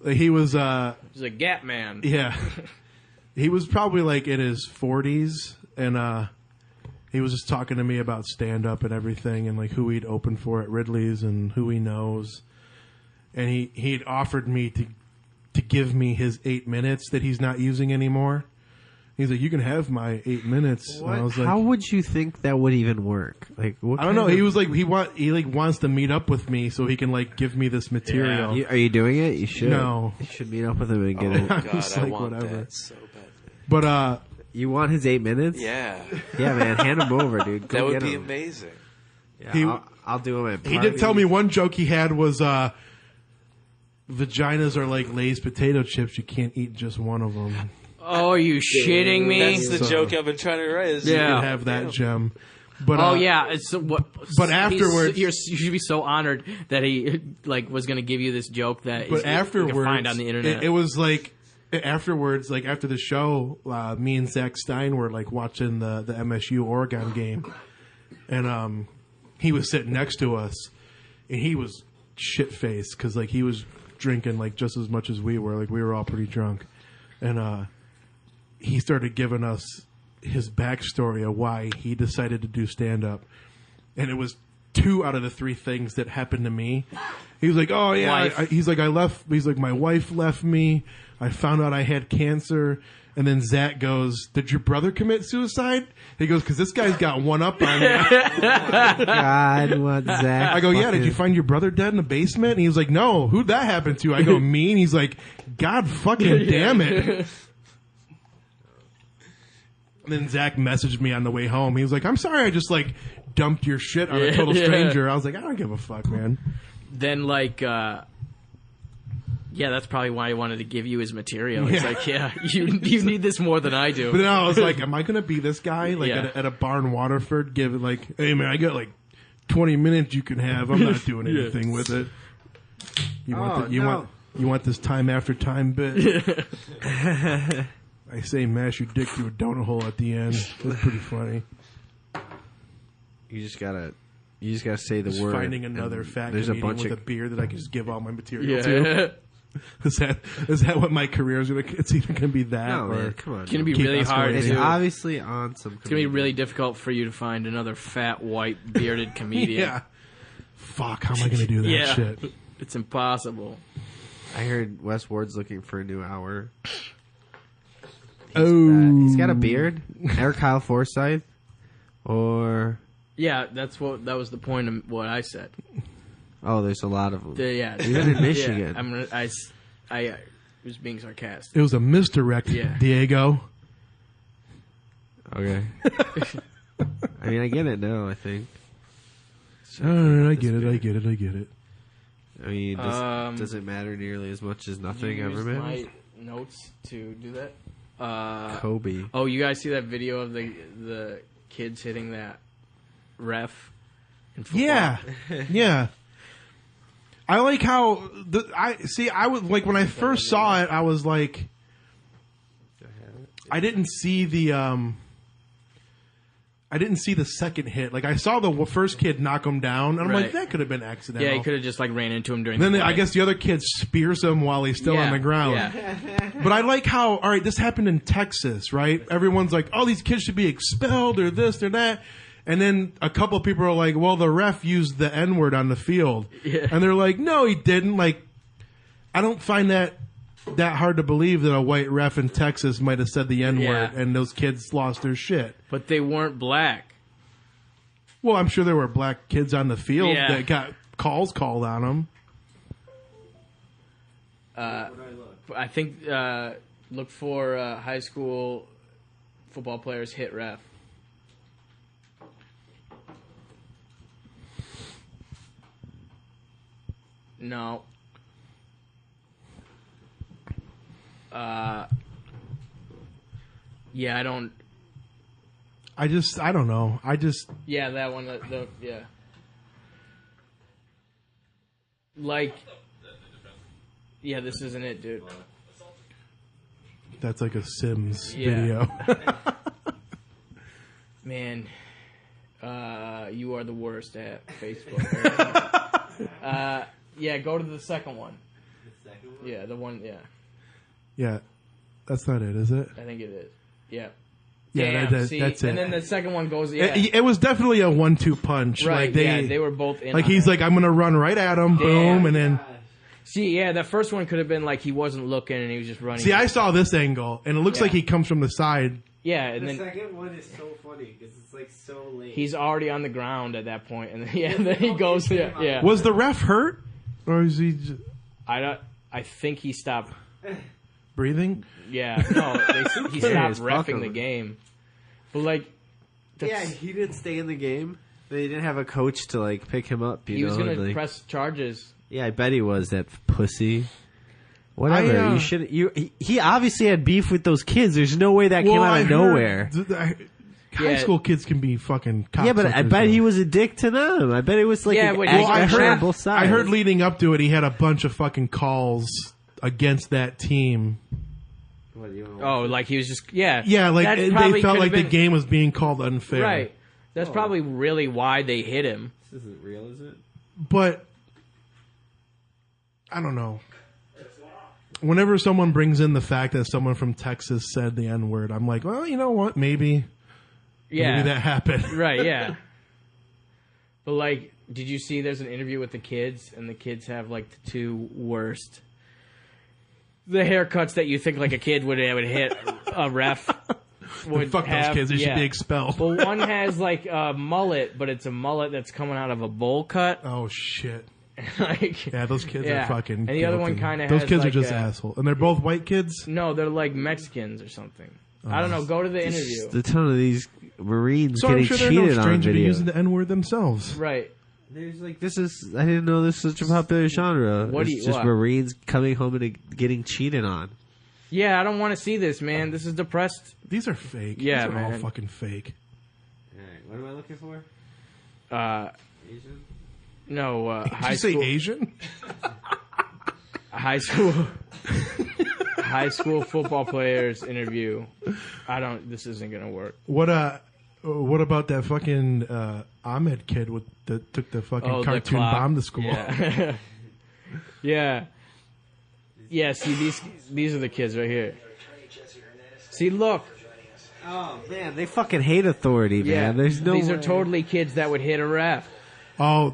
He was a Gap man. yeah. He was probably like in his 40s, and he was just talking to me about stand up and everything, and like who he'd opened for at Ridley's and who he knows. And he'd offered me to give me his 8 minutes that he's not using anymore. He's like, "You can have my 8 minutes." And I was like, How would you think that would even work? Like, what I don't know. kind He of- was like, he wants to meet up with me so he can like give me this material. Are you doing it? You should. No. You should meet up with him and get it. I God, was I like, want whatever. that so badly. But You want his 8 minutes? Yeah, Yeah, man. Hand him over, dude. Go that would get be him. amazing. Yeah, He- I'll do him at he did tell me one joke he had was vaginas are like Lay's potato chips. You can't eat just one of them. Oh, are you shitting me? That's the So- joke I've been trying to write. Is You Yeah. can have that gem. But Oh yeah, it's what. But afterwards- you should be so honored that he like was going to give you this joke that But you afterwards, can find on the internet. it was like afterwards, like after the show, me and Zach Stein were like watching the MSU Oregon game, and he was sitting next to us, and he was shit faced because like he was drinking like just as much as we were. Like we were all pretty drunk, and he started giving us his backstory of why he decided to do stand up, and it was 2 out of the 3 things that happened to me. He was like, "Oh yeah," Wife. he's like, "I left." He's like, "My wife left me. I found out I had cancer." And then Zach goes, "Did your brother commit suicide?" He goes, "Because this guy's got one up on you." God, what Zach? I go, "Yeah, did fucking- you find your brother dead in the basement?" And he was like, "No, who'd that happen to?" I go, "Me." And he's like, "God fucking damn it." And then Zach messaged me on the way home. He was like, "I'm sorry I just like dumped your shit on a total Yeah. stranger." I was like, "I don't give a fuck, man." Then like yeah, that's probably why he wanted to give you his material. It's Yeah. like, yeah, you need this more than I do. But then I was like, am I going to be this guy like Yeah. at a bar in Waterford giving like, "Hey man, I got like 20 minutes you can have. I'm not doing anything with it." You want you want this time after time bit? I say mash your dick through a donut hole at the end. It's pretty funny. You just gotta say the Just word. finding another and fat There's a comedian bunch with of a beard that I can just give all my material yeah. to. Is that what my career is going to? It's either going to be that no, or man, come on. It's gonna be Keep really hard. escalating. It's To, obviously on some. it's gonna be really difficult for you to find another fat white bearded comedian. yeah. Fuck, how am I going to do that Yeah. shit? It's impossible. I heard Wes Ward's looking for a new hour. Oh, He's got a beard. Or Kyle Forsythe. Or Yeah, that was the point of what I said. oh, there's a lot of them. Yeah, Even in Michigan. Yeah, I was being sarcastic. It was a misdirect, Yeah. Diego. Okay. I mean, I get it now. I think. All right, I get it. I mean, does it matter nearly as much as nothing You ever used matters? my notes to do that. Kobe. Oh, you guys see that video of the kids hitting that ref in football? Yeah, yeah. I like how I was like when I first saw it, I was like, I didn't see the I didn't see the second hit. Like I saw the first kid knock him down, and I'm Right. like, that could have been accidental. Yeah, he could have just like ran into him during. Then the I play. guess the other kid spears him while he's still on the ground. Yeah. But I like how, all right, this happened in Texas, right? Everyone's like, oh, these kids should be expelled or this or that. And then a couple of people are like, well, the ref used the N-word on the field. Yeah. And they're like, no, he didn't. Like, I don't find that hard to believe that a white ref in Texas might have said the N-word Yeah. and those kids lost their shit. But they weren't black. Well, I'm sure there were black kids on the field Yeah. that got calls called on them. I think look for high school football players hit ref. No. Yeah, I don't. I don't know. Yeah, that one. Yeah. Like. Yeah, this isn't it, dude. That's like a Sims Yeah. video. Man, you are the worst at Facebook. Yeah, go to the second one. The second one? Yeah, the one. Yeah, Yeah, that's not it, is it? I think it is. Yeah. Yeah, Damn, see? that's it. And then the second one goes. Yeah. It was definitely a 1-2 punch. Right. Like yeah, they were both in. like on he's it. like, I'm gonna run right at him, boom, and then. See, yeah, the first one could have been like he wasn't looking and he was just running. See, I saw this angle, and it looks Yeah. like he comes from the side. Yeah, and The then second one is so funny because it's like so late. he's already on the ground at that point, and then, and then he goes. Yeah. Was the ref hurt, or is he just I think he stopped. breathing? Yeah, no, he stopped it's reffing fucking- the game. But like, Yeah, that's, he didn't stay in the game. They didn't have a coach to like pick him up. You he know, was gonna like- press charges. Yeah, I bet he was that pussy. Whatever. I, you should. He obviously had beef with those kids. There's no way that came out of nowhere. High Yeah. school kids can be fucking cocksuckers. Yeah, but I bet though. he was a dick to them. I bet it was like Yeah, an but aggression I heard- on both sides. I heard leading up to it, he had a bunch of fucking calls against that team. What, you wanna Oh, like he was just yeah. Yeah, like That they probably felt could've like the been- game was being called unfair. Right. That's probably really why they hit him. This isn't real, is it? But I don't know. Whenever someone brings in the fact that someone from Texas said the N-word, I'm like, well, you know what? Maybe Yeah. that happened. Right, yeah. But like, did you see there's an interview with the kids, and the kids have like the two worst the haircuts that you think like a kid would hit a ref would Fuck have, those kids. They should yeah. be expelled. Well, one has like a mullet, but it's a mullet that's coming out of a bowl cut. Oh, shit. Like, Yeah, those kids Yeah. are fucking And the other one guilty. kinda Those has, kids are like, just a- assholes. And they're both white kids? no, they're like Mexicans or something. I don't know. Go to the interview. A ton of these Marines So I'm getting sure they're cheated no on stranger to video. using the N-word themselves. Right. There's like this is I didn't know this was such a popular genre. What do It's you- just what? Marines coming home and getting cheated on. Yeah, I don't want to see this, man. This is depressed. These are fake. Yeah, These are all man. fucking fake. Alright, what am I looking for? Asian? No, Did high you say school. Asian? High school. High school football players interview. This isn't gonna work. What about that fucking Ahmed kid that took the fucking the cartoon clock. bomb to school? Yeah. Yeah. Yeah, see these are the kids right here. See, look. Oh man, they fucking hate authority, Yeah. man. There's no These are way. totally kids that would hit a ref. Oh,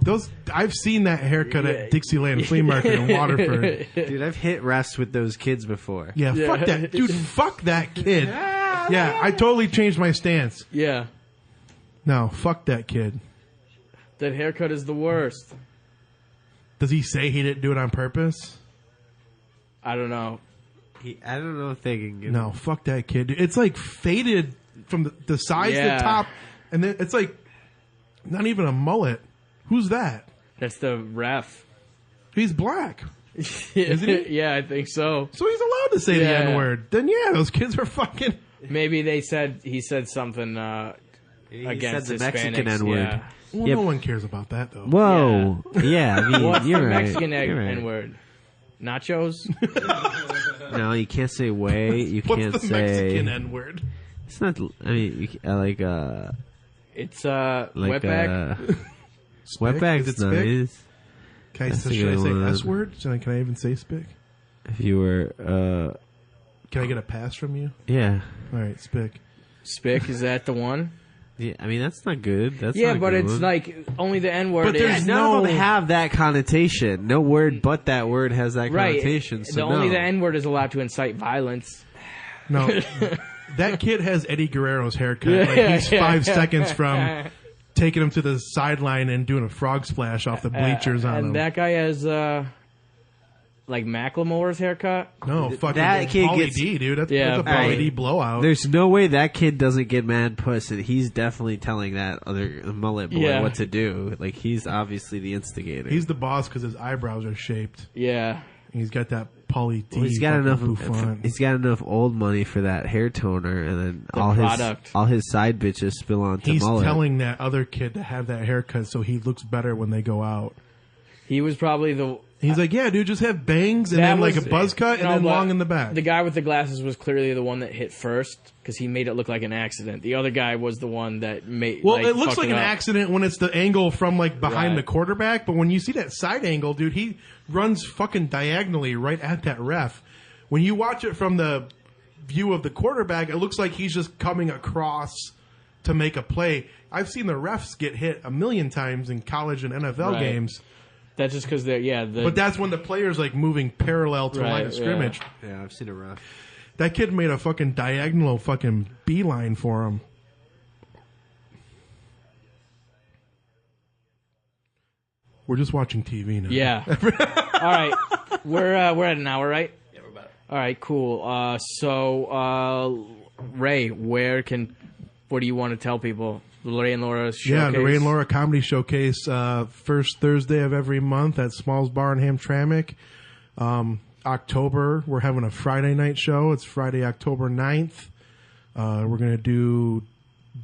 I've seen that haircut at Dixieland Flea Market in Waterford. Dude, I've hit refs with those kids before. Yeah, fuck that. Dude, fuck that kid. Yeah, I totally changed my stance. Yeah. No, fuck that kid. That haircut is the worst. Does he say he didn't do it on purpose? I don't know. I don't know if they can get No, fuck that kid. It's like faded from the sides to Yeah. the top, and then it's like not even a mullet. Who's that? That's the ref. He's black. Isn't he? Yeah, I think so. So he's allowed to say the Yeah. N-word. Then yeah, those kids are fucking... Maybe he said something He against said the Hispanics. Mexican N-word. Yeah. Well, Yep. no one cares about that, though. Whoa. Yeah, I mean, What's you're the right. Mexican You're right. N-word? Nachos? No, you can't say way. You What's can't the say. Mexican N-word? It's not. I mean, It's Like wetback. Spick? Wetback's Is it spick? nice. Can That's a should I good say one. S word? Can I even say spick? If you were, Can I get a pass from you? yeah. All right, spick. Spick, is that the one? Yeah, I mean, that's not good. That's Yeah, not a but good it's one. like only the N word. But there's is None of them no- have that connotation. No word but that word has that right. connotation. So Only no. the N word is allowed to incite violence. No, that kid has Eddie Guerrero's haircut. Like he's 5 seconds from taking him to the sideline and doing a frog splash off the bleachers on him. And that guy has like Macklemore's haircut. No, fucking that kid Pauly gets- D, dude. That's Yeah, a Pauly hey, D blowout. There's no way that kid doesn't get mad puss, and he's definitely telling that other mullet boy Yeah. what to do. Like, he's obviously the instigator. He's the boss because his eyebrows are shaped. Yeah. He's got that Pauly D. Well, he's got fucking enough. bouffant. He's got enough old money for that hair toner, and then The all product. his side bitches spill onto He's mullet. telling that other kid to have that haircut so he looks better when they go out. He was probably the... He's like, yeah, dude, just have bangs and That then like a was- buzz cut and no, then but long in the back. The guy with the glasses was clearly the one that hit first because he made it look like an accident. The other guy was the one that made. Well, it looks fucked like it an up. accident when it's the angle from like behind Right. the quarterback, but when you see that side angle, dude, he runs fucking diagonally right at that ref. When you watch it from the view of the quarterback, it looks like he's just coming across to make a play. I've seen the refs get hit a million times in college and NFL Right. games, That's just because they're but that's when the player's like moving parallel to Right, line of scrimmage. Yeah, I've seen a rough. That kid made a fucking diagonal fucking beeline for him. We're just watching TV now. Yeah. All right, we're at an hour, right? Yeah, we're about. All right, cool. So Ray, what do you want to tell people? The Ray and Laura showcase. Yeah, the Ray and Laura Comedy Showcase, first Thursday of every month at Smalls Bar in Hamtramck. October, we're having a Friday night show. It's Friday, October 9th. We're going to do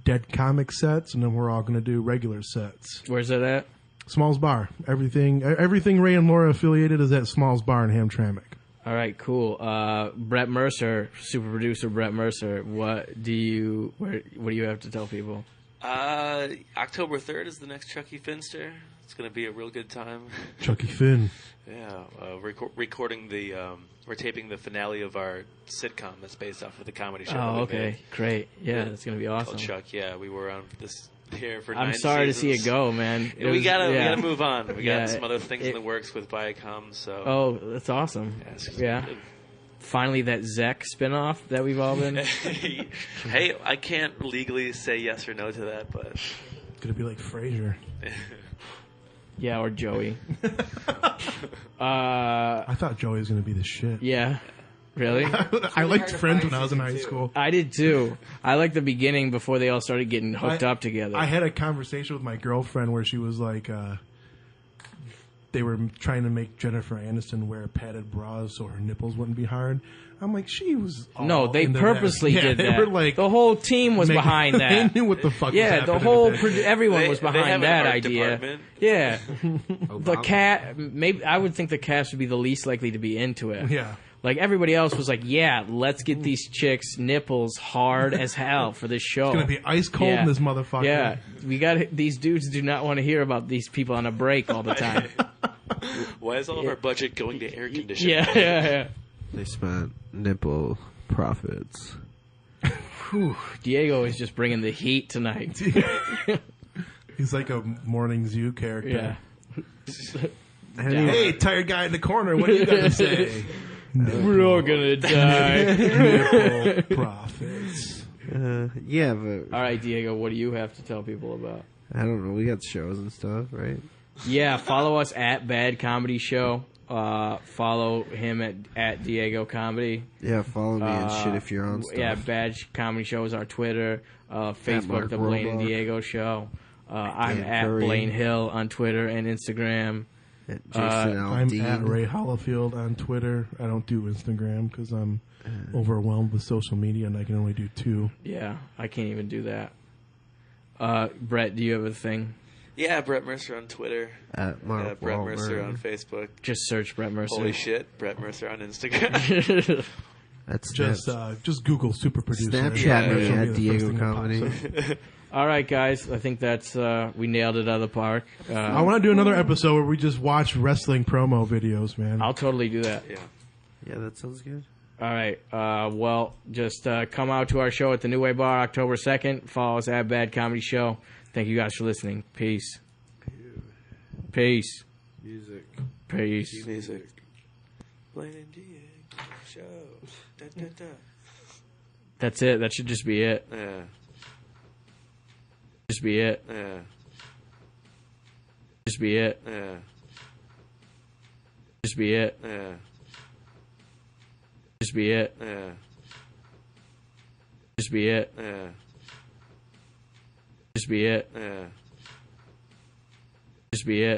dead comic sets, and then we're all going to do regular sets. Where's it at? Smalls Bar. Everything Ray and Laura affiliated is at Smalls Bar in Hamtramck. All right, cool. Brett Mercer, super producer Brett Mercer. What do you have to tell people? October 3rd is the next Chucky Finster. It's going to be a real good time. Chucky Finn. Yeah, recording the we're taping the finale of our sitcom that's based off of the comedy show. that Oh, we okay, made great. Yeah, that's gonna be called awesome. Chuck. Yeah, we were on this here for. I'm 9 sorry to seasons. see it go, man. It We was- gotta yeah. we gotta move on. We got Yeah, some other things it- in the works with Viacom. So Oh, that's awesome. yeah, it's just Yeah. Finally, that Zek spinoff that we've all been. Hey, I can't legally say yes or no to that, but It's going to be like Frasier. Yeah, or Joey. I thought Joey was going to be the shit. Yeah. Really? I liked Friends when I was in high school. I did too. I liked the beginning before they all started getting hooked up together. I had a conversation with my girlfriend where she was like, they were trying to make Jennifer Aniston wear padded bras so her nipples wouldn't be hard. I'm like, she was all No, they into purposely that. did they that. Were like, the whole team was making- behind They that. knew what the fuck. Yeah, was the happening whole with that. everyone They- was they have behind an that art idea. department. Yeah, the Obama. cat. Maybe I would think the cast would be the least likely to be into it. Yeah. Like everybody else was like, yeah, let's get these chicks' nipples hard as hell for this show. It's gonna be ice cold Yeah. in this motherfucker. Yeah, we got these dudes do not want to hear about these people on a break all the time. why is all of our budget going to air conditioning? yeah. They spent nipple profits. Whew, Diego is just bringing the heat tonight. He's like a morning zoo Yeah. character. Down. Hey, tired guy in the corner, what are you gonna say? We're all gonna die. Nipple profits. Yeah, but All right, Diego, what do you have to tell people about? I don't know. We got shows and stuff, right? Yeah, follow us at Bad Comedy Show. Follow him at Diego Comedy. Yeah, follow me and shit if you're on stuff. Yeah, Bad Comedy Show is our Twitter. Facebook, Mark The Blain and Robach. Diego Show. I'm Dan at Curry. Blain Hill on Twitter and Instagram. Jason I'm Aldean. at Ray Hollifield on Twitter. I don't do Instagram because I'm overwhelmed with social media and I can only do 2. Yeah, I can't even do that. Brett, do you have a thing? Yeah, Brett Mercer on Twitter. At Mark Brett Wahlberg. Mercer on Facebook. Just search Brett Mercer. Holy shit, Brett Mercer on Instagram. That's Just Google super producer. Snapchat Yeah, me yeah. at Diego Comedy. All right, guys. I think that's we nailed it out of the park. I want to do another episode where we just watch wrestling promo videos, man. I'll totally do that. Yeah. Yeah, that sounds good. All right. Well, just come out to our show at the New Way Bar October 2nd. Follow us at Bad Comedy Show. Thank you guys for listening. Peace. Peace. Music. Peace. Music. Blain and Diego show. Da, da, da. That's it. That should just be it. Yeah. Just be it. Yeah. Just be it. Yeah. Just be it. Yeah. Just be it. Yeah. Just be it. Yeah. Just be it. Yeah. Just be it.